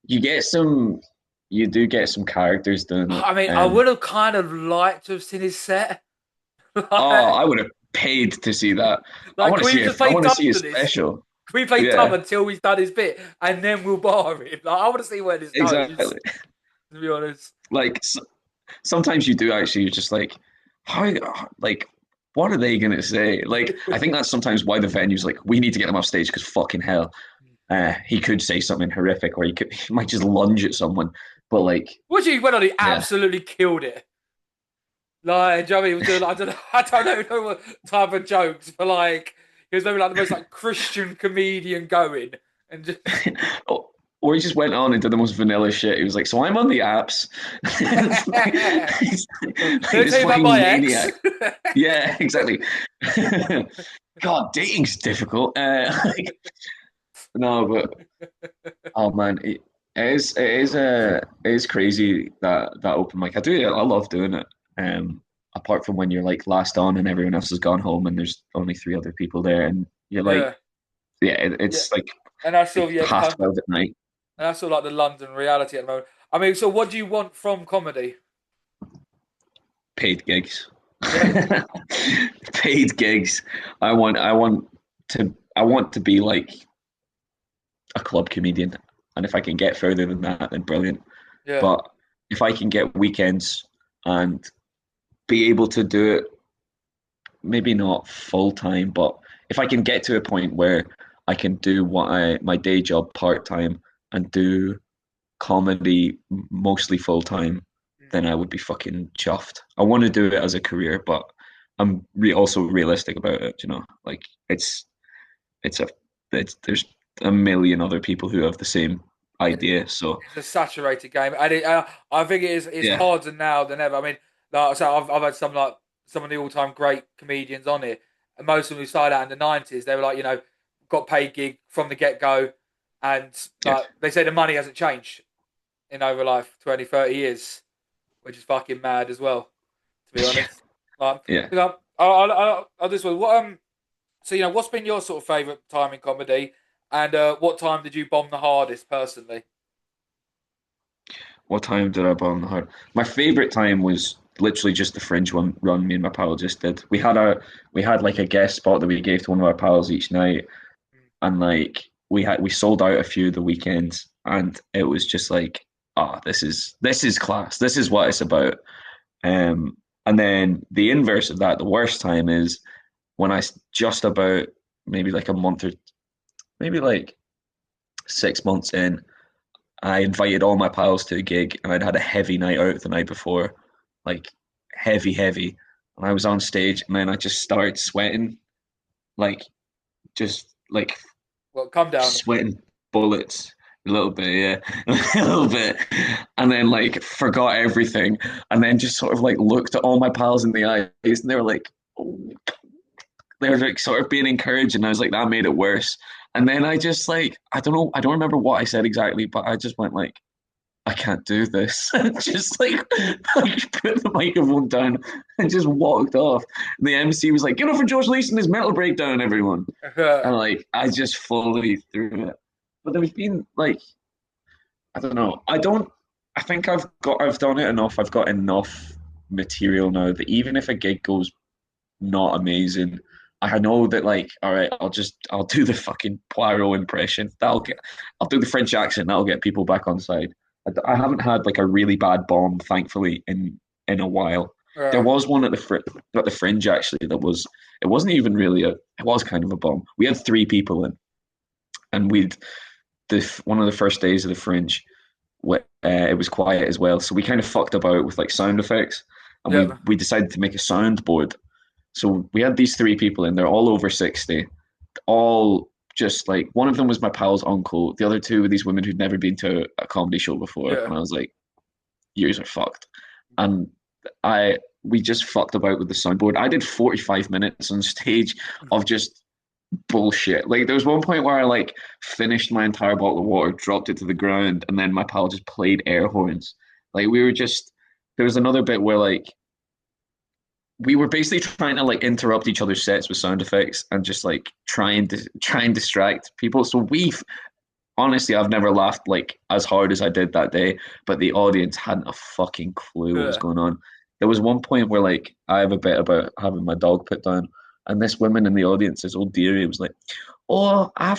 you get some, you do get some characters doing it. I mean, I would have kind of liked to have seen his set. Oh, like, I would have paid to see that. I like, want can to we see just if I play want to dumb see a to this? special. Can we play dumb Yeah, until he's done his bit and then we'll bar him? Like, I want to see where this goes, exactly. to be honest. Like sometimes you do actually. You're just like, how like. What are they gonna say? Like, I think that's sometimes why the venue's like, we need to get him off stage because fucking hell, he could say something horrific, or he might just lunge at someone. But like, What he went on, he yeah, absolutely killed it. Like, do you know what I mean? He was doing, like, I don't know what type of jokes, but like, he was maybe like the most like Christian comedian going, and just or he just went on and did the most vanilla shit. He was like, "So I'm on the apps." He's let like me tell this you about my fucking ex. maniac. Yeah, exactly. God, dating's difficult. No, but oh man, it is crazy that open mic. I love doing it. Apart from when you're like last on and everyone else has gone home and there's only three other people there, and you're like, Yeah, yeah, yeah, it's and that's sort like of yeah, half 12 at night. and that's sort of like the London reality at the moment. I mean, so what do you want from comedy? Paid gigs. Yeah, Paid gigs. I want to be like a club comedian, and if I can get further than that, then brilliant. yeah, But if I can get weekends and be able to do it, maybe not full time, but if I can get to a point where I can do my day job part time and do comedy mostly full time, then I would be fucking chuffed. I want to do it as a career, but I'm also realistic about it. You know, like it's a there's a million other people who have the same idea. So it's a saturated game, and I think it's yeah, harder now than ever. I mean, like so I've had some of the all time great comedians on it, and most of them who started out in the '90s, they were like got paid gig from the get go, and yeah, like they say the money hasn't changed in over like 20, 30 years, which is fucking mad as well, to be honest. yeah. I this was what so what's been your sort of favourite time in comedy, and what time did you bomb the hardest personally? What time did I bomb the hard? My favorite time was literally just the fringe one run me and my pal just did. We had like a guest spot that we gave to one of our pals each night, and like we sold out a few of the weekends, and it was just like, oh, this is class. This is what it's about. And then the inverse of that, the worst time is when just about maybe like a month or maybe like 6 months in, I invited all my pals to a gig, and I'd had a heavy night out the night before, like heavy, heavy. And I was on stage, and then I just started sweating, like just like Well, come down. sweating bullets a little bit, yeah, a little bit, and then like forgot everything, and then just sort of like looked at all my pals in the eyes, and they were like, oh. They were like sort of being encouraged, and I was like, that made it worse. And then I just like, I don't know, I don't remember what I said exactly, but I just went like, I can't do this. Just like put the microphone down and just walked off. And the MC was like, "Get up for George Leeson, his mental breakdown, everyone." And like I just fully threw it. But there's been like I don't know. I think I've done it enough. I've got enough material now that even if a gig goes not amazing, I know that like, all right, I'll do the fucking Poirot impression. I'll do the French accent. That'll get people back on side. I haven't had like a really bad bomb, thankfully, in a while. There Right. was one at the Fringe actually that was it wasn't even really it was kind of a bomb. We had three people in, and we'd one of the first days of the Fringe, it was quiet as well, so we kind of fucked about with like sound effects, and we Yeah. we decided to make a soundboard. So we had these three people in, they're all over 60, all just like one of them was my pal's uncle, the other two were these women who'd never been to a comedy show before, Yeah. and I was like, "Yours are fucked." And I we just fucked about with the soundboard. I did 45 minutes on stage of just bullshit. Like there was one point where I like finished my entire bottle of water, dropped it to the ground, and then my pal just played air horns. Like we were just there was another bit where like we were basically trying to like interrupt each other's sets with sound effects and just like try and distract people. So we've honestly, I've never laughed like as hard as I did that day, but the audience hadn't a fucking clue what was Yeah. going on. There was one point where like I have a bit about having my dog put down, and this woman in the audience, this old dearie, was like, "Oh, I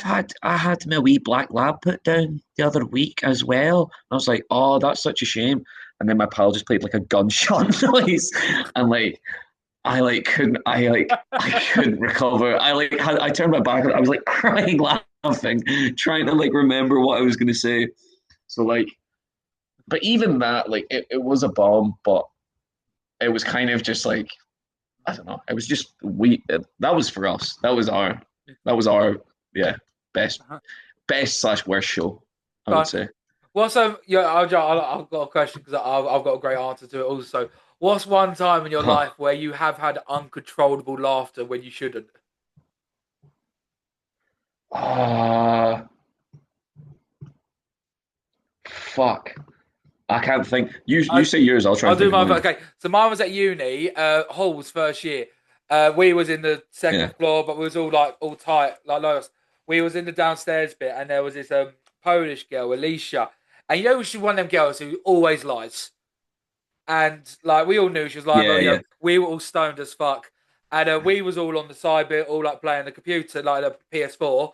had my wee black lab put down the other week as well." And I was like, "Oh, that's such a shame." And then my pal just played like a gunshot noise, and like I couldn't recover. I turned my back. I was like crying, laughing, trying to like remember what I was gonna say. So like, but even that, like, it was a bomb, but it was kind of just like I don't know. It was just that was for us. That was our yeah best Uh-huh. best slash worst show. I would Fine. say. What's yeah? I've got a question because I've got a great answer to it. Also, what's one time in your Huh. life where you have had uncontrollable laughter when you shouldn't? Ah, fuck. I can't think. You I say yours. I'll try I'll and do think of my mine. okay. So mine was at uni. Hall's first year. We was in the second Yeah. floor, but we was all like all tight, like us. We was in the downstairs bit, and there was this Polish girl, Alicia, and you know she's one of them girls who always lies. And like we all knew she was lying, but Yeah. Yeah. we were all stoned as fuck, and we was all on the side bit, all like playing the computer, like the PS4,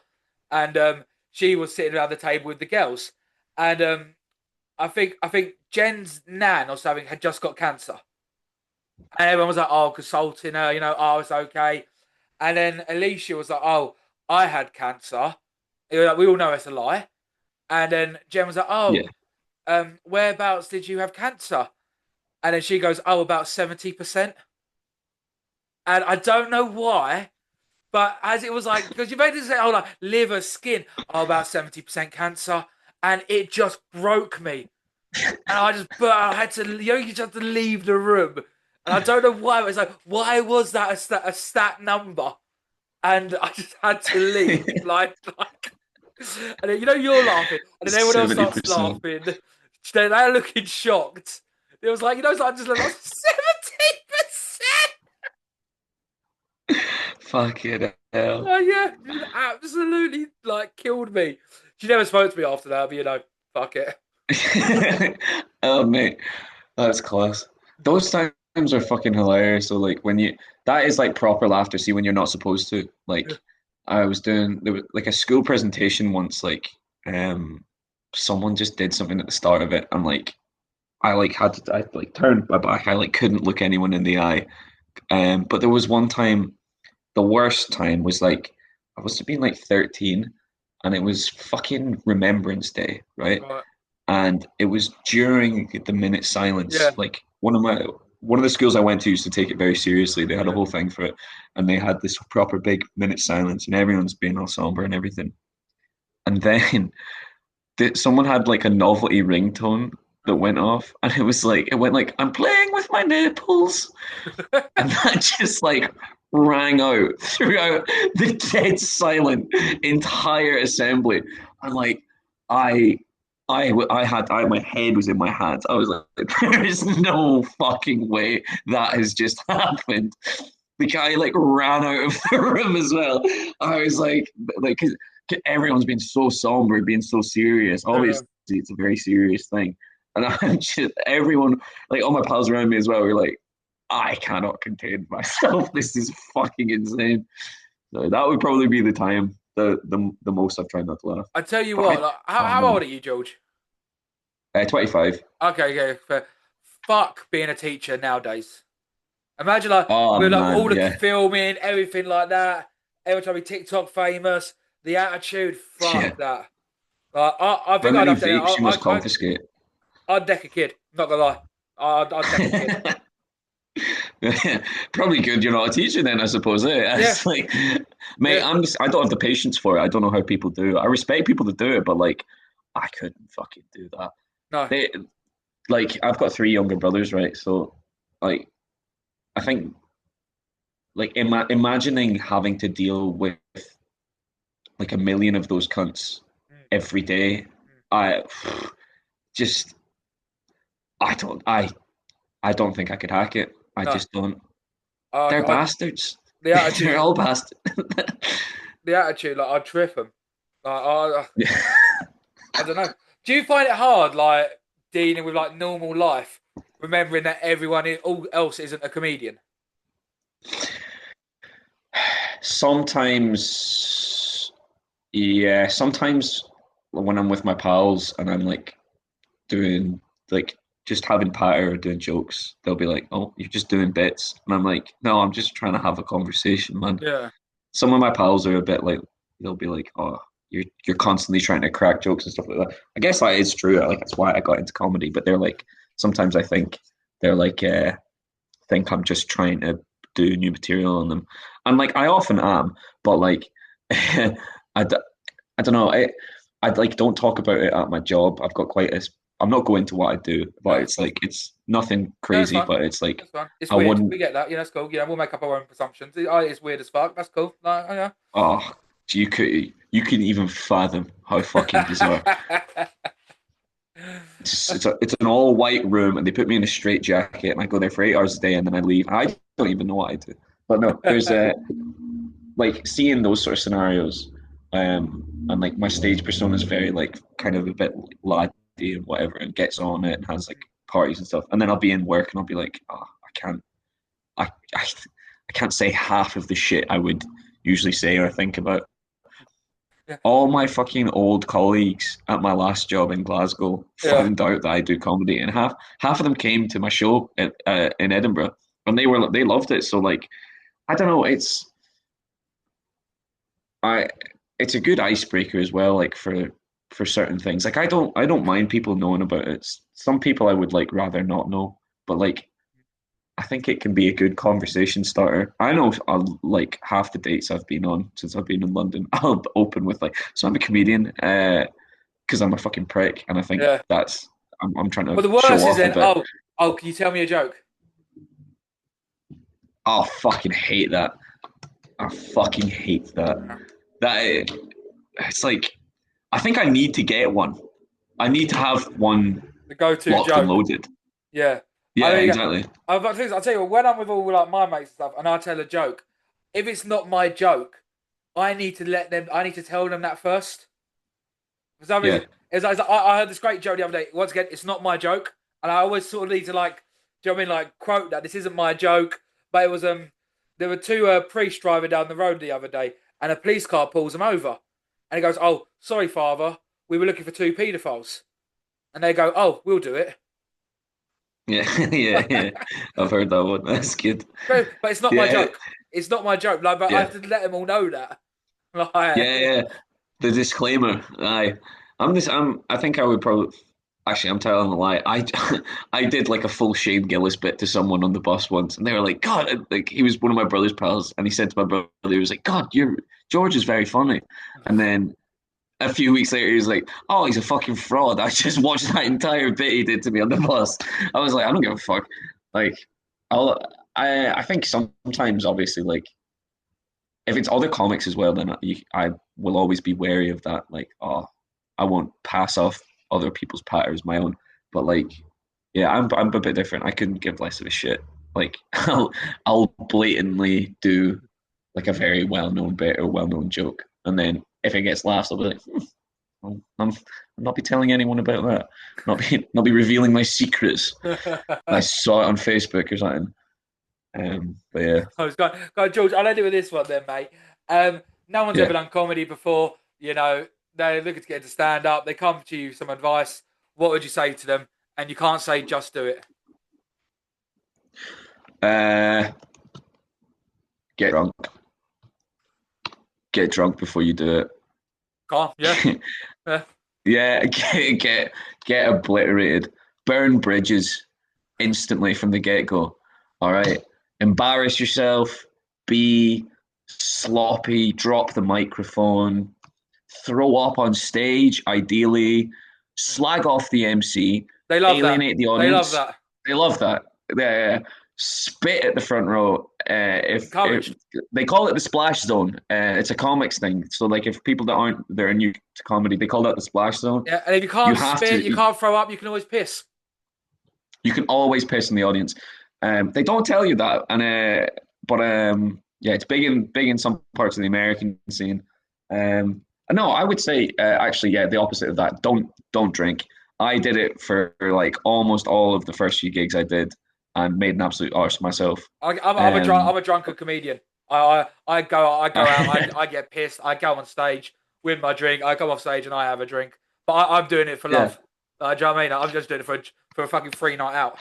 and she was sitting around the table with the girls, and I think Jen's nan or something had just got cancer, and everyone was like, "Oh, consulting her, oh, it's okay," and then Alicia was like, "Oh, I had cancer." Like, we all know it's a lie, and then Jen was like, Yeah. "Oh, whereabouts did you have cancer?" And then she goes, "Oh, about 70%." And I don't know why, but as it was like, because you made it say, "Oh, like liver, skin, oh, about 70% cancer," and it just broke me. And but I had to, you just had to leave the room. And I don't know why. It was like, why was that a stat number? And I just had to leave. And then, you're laughing, and then everyone else starts 70%. laughing. They're looking shocked. It was like, it's like just like 70%. Fucking hell. Oh yeah, it absolutely like killed me. She never spoke to me after that, but fuck it. Oh mate, that's class. Those times are fucking hilarious. So like when you that is like proper laughter. See when you're not supposed to. Like I was doing there was like a school presentation once. Like um, someone just did something at the start of it, and like I like turned my back. I like couldn't look anyone in the eye. But there was one time. The worst time was like I must have been like 13, and it was fucking Remembrance Day, right? Right. And it was during the minute silence. Yeah. Like one of the schools I went to used to take it very seriously. They had a Yeah. whole thing for it, and they had this proper big minute silence, and everyone's being all somber and everything. And then someone had like a novelty ringtone that went off, and it went like I'm playing with my nipples, and that just like rang out throughout the dead silent entire assembly. And like I my head was in my hands. I was like, there is no fucking way that has just happened. The guy like ran out of the room as well. I was like, 'cause everyone's been so somber, being so serious. Yeah. Obviously, it's a very serious thing. And I'm just everyone, like all my pals around me as well, were like, I cannot contain myself. This is fucking insane. So that would probably be the time, the most I've tried not to laugh. I tell you But what, like, oh how old man, are you, George? 25. Okay, yeah, fair. Fuck being a teacher nowadays. Imagine like Oh with like all man, the yeah, filming, everything like that. Every time we TikTok famous, the attitude, yeah. fuck that. I How think I'd many have to. vapes you must I confiscate? I'd deck a kid. Not gonna lie, I'd deck a kid. Probably good you're not a teacher then, I suppose. Eh? Yeah, It's like, mate, yeah. I don't have the patience for it. I don't know how people do it. I respect people that do it, but like, I couldn't fucking do that. No, They like, I've got three younger brothers, right? So, like, I think like imagining having to deal with like a million of those cunts mm, every day, mm, I just I don't I don't think I could hack it. I no. just don't. They're I bastards. the They're attitude, all bastards. the attitude. Like I'd trip them. Like I don't know. Do you find it hard, like dealing with like normal life, remembering that everyone all else isn't a comedian? Sometimes, yeah, sometimes when I'm with my pals and I'm like doing like just having patter or doing jokes, they'll be like, "Oh, you're just doing bits," and I'm like, "No, I'm just trying to have a conversation, man." Yeah, Some of my pals are a bit like, they'll be like, "Oh, you're constantly trying to crack jokes and stuff like that." I guess that is true. Like that's why I got into comedy. But they're like, sometimes I think they're like, think I'm just trying to do new material on them, and like I often am, but like I, d- I don't know. I like don't talk about it at my job. I've got quite a. I'm not going to what I do, no, but that's it's cool. like it's nothing No, that's crazy. fine. But it's like That's fine. It's I weird. wouldn't. We get that. Yeah, that's cool. Yeah, we'll make up our own assumptions. It's weird as fuck. That's cool. Like, oh, Oh, you couldn't even fathom how fucking bizarre. yeah. It's an all white room, and they put me in a straight jacket, and I go there for 8 hours a day, and then I leave. I don't even know what I do. But no, there's like seeing those sort of scenarios, and like my stage persona is very like kind of a bit laddie and whatever, and gets on it and has like parties and stuff. And then I'll be in work and I'll be like, oh, I, I, I can't say half of the shit I would usually say or think about. Yeah. All my fucking old colleagues at my last job in Glasgow Yeah. found out that I do comedy, and half of them came to my show in Edinburgh, and they loved it. So like, I don't know, I it's a good icebreaker as well, like for certain things. Like I don't mind people knowing about it. Some people I would like rather not know, but like I think it can be a good conversation starter. I know like half the dates I've been on since I've been in London. I'll open with like, so I'm a comedian, because I'm a fucking prick, and I think Yeah. that's I'm trying Well, to the show worst is off a then, bit. can you tell me a joke? I fucking hate that. I fucking hate that. Yeah. That it's like I think I need to get one. I need to have one The go-to locked and joke. loaded. Yeah. I Yeah, mean, exactly. I'll tell you, when I'm with all like my mates and stuff, and I tell a joke, if it's not my joke, I need to tell them that first. For some Yeah, reason, I heard this great joke the other day. Once again, it's not my joke, and I always sort of need to like, do you know what I mean? Like quote that this isn't my joke, but it was there were two priests driving down the road the other day, and a police car pulls them over, and he goes, "Oh, sorry, father, we were looking for two paedophiles," and they go, "Oh, we'll do it." yeah, yeah, yeah. I've heard that one. That's good. But it's not my Yeah, joke. It's not my joke. Like, but I yeah, have to let them all know that. Like, yeah, yeah. The disclaimer. I think I would probably. Actually, I'm telling a lie. I did like a full Shane Gillis bit to someone on the bus once, and they were like, "God," like he was one of my brother's pals, and he said to my brother, he was like, "God, you're George is very funny," and then a few weeks later, he was like, "Oh, he's a fucking fraud." I just watched that entire bit he did to me on the bus. I was like, I don't give a fuck. Like, I'll, I think sometimes, obviously, like if it's other comics as well, then I will always be wary of that. Like, oh, I won't pass off other people's patter as my own. But like, yeah, I'm a bit different. I couldn't give less of a shit. Like, I'll blatantly do like a very well known bit or well known joke, and then if it gets laughs, I'll be like, I'm not be telling anyone about that. Not be revealing my secrets. I saw it on Facebook or something. But yeah, I was going, George, I'll end it with this one then, mate. No one's yeah. ever done comedy before. You know, they're looking to get into stand up. They come to you some advice. What would you say to them? And you can't say just do it. Uh, get drunk. Get drunk before you do Can't, yeah. it. Yeah. Yeah, get obliterated. Burn bridges instantly from the get go. All right. Embarrass yourself. Be sloppy. Drop the microphone. Throw up on stage, ideally. Slag off the MC. They love that. Alienate the They love audience. that. They love that. They spit at the front row. If Encouraged. they call it the splash zone, it's a comics thing. So like if people that aren't they're new to comedy, they call that the splash zone. Yeah. And if you You can't have spit, you to. can't throw up, you can always piss. You can always piss in the audience. They don't tell you that, and but yeah, it's big in some parts of the American scene. No, I would say actually, yeah, the opposite of that. Don't drink. I did it for like almost all of the first few gigs I did, and made an absolute arse of myself. I'm Um, a drunken comedian. I go out. I get pissed. I go on stage with my drink. I go off stage and I have a drink. But I'm doing it for yeah, love. Do you know what I mean? I'm just doing it for a fucking free night out.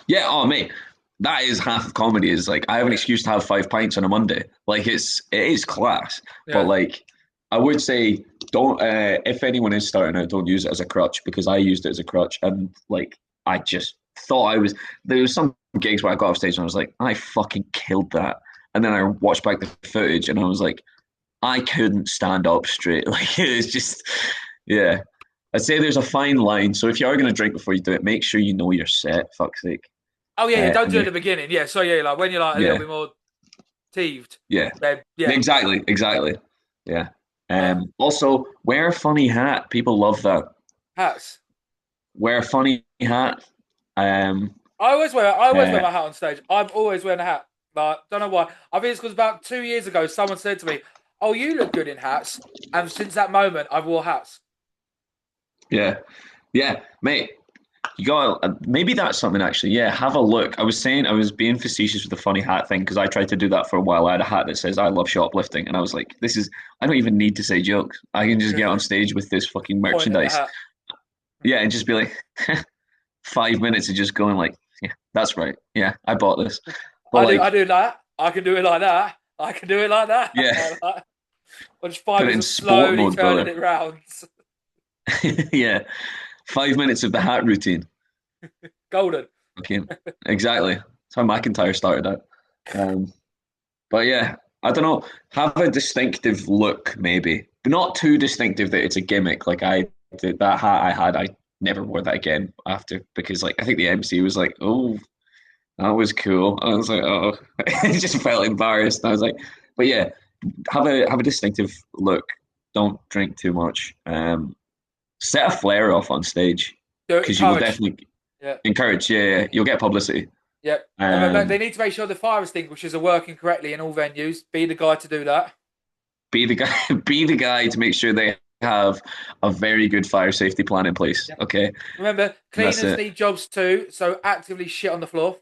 yeah. Oh, mate, that is half of comedy. Is like I have an Yeah, excuse to have 5 pints on a Monday. Like it is class. But yeah. like I would say, don't. If anyone is starting out, don't use it as a crutch because I used it as a crutch, and like I just thought I was. There was some gigs where I got off stage and I was like, I fucking killed that, and then I watched back the footage and I was like, I couldn't stand up straight. Like it was just, yeah. I'd say there's a fine line. So if you are going to drink before you do it, make sure you know your set. Fuck's sake. Oh yeah, yeah. Don't And do it at you, the beginning. Yeah. So yeah, like when you're like a little yeah, bit more teeved, yeah, then yeah. exactly. Yeah. Uh, Also, wear a funny hat. People love that. hats. Wear a funny hat. Um, I always wear uh, my hat on stage. I'm always wearing a hat. Like, don't know why. I think it's because about 2 years ago, someone said to me, "Oh, you look good in hats," and since that moment, I've wore hats. yeah, yeah, mate. You got maybe that's something actually. Yeah, have a look. I was being facetious with the funny hat thing because I tried to do that for a while. I had a hat that says "I love shoplifting," and I was like, "This is I don't even need to say jokes. I can just get on stage with this fucking Point at the merchandise." hat. Yeah, and just be like 5 minutes of just going like, "Yeah, that's right. Yeah, I bought this." But I like, do that. I can do it like that. I can do it like that. yeah, Or just five put it minutes in of sport slowly mode, turning brother. it round. Yeah, 5 minutes of the hat routine. Golden. Okay, exactly. That's how McIntyre started out. Um, But yeah, I don't know. Have a distinctive look, maybe, but not too distinctive that it's a gimmick. Like I did that hat I had, I never wore that again after because like I think the MC was like, "Oh, that was cool." And I was like, "Oh," I just felt embarrassed. And I was like, "But yeah, have a distinctive look. Don't drink too much. Set a flare off on stage Do it. because you will Encourage. definitely Yeah. encourage. Yeah, you'll get publicity. Yeah. And remember, they Um, need to make sure the fire extinguishers are working correctly in all venues. Be the guy to do that. be the guy be the guy to make sure they have a very good fire safety plan in place. Yeah. Okay, Remember, and that's cleaners it. need jobs too, so actively shit on the floor.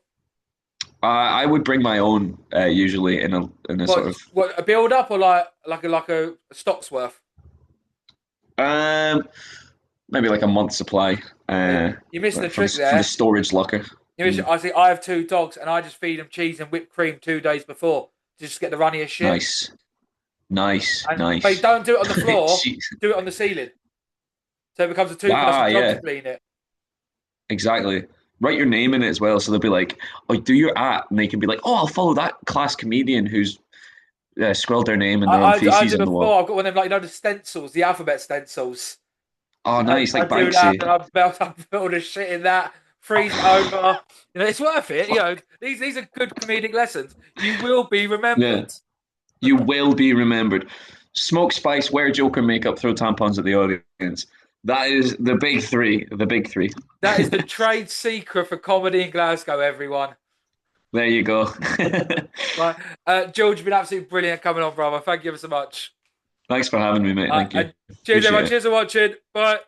I would bring my own usually in a sort of What a build up or like a stock's worth? um maybe like a month supply You're missing the for trick the there. storage locker. Mm, I see. I have two dogs, and I just feed them cheese and whipped cream 2 days before to just get the runniest shit. nice. Nice, And but nice. don't do it on the floor. Jeez. Do it on the ceiling, so it becomes a two-person job to Yeah, clean it. exactly. Write your name in it as well, so they'll be like, "Oh, do your at," and they can be like, "Oh, I'll follow that class comedian who's scrawled their name and their own I feces do on the wall." before. I've got one of them, like, the stencils, the alphabet stencils. Oh, nice, I like do that, and Banksy. I put all the shit in that, freeze it over. It's worth it. These are good comedic lessons. You will be Yeah, remembered. you will be remembered. Smoke spice, wear Joker makeup, throw tampons at the audience. That is the big three. The big three. That is the trade secret for comedy in Glasgow, everyone. There you go. Right, George, you've been absolutely brilliant coming on, brother. Thank you ever so much. Thanks for having me, mate. Thank you. And cheers, Appreciate everyone. it. Cheers for watching. Bye.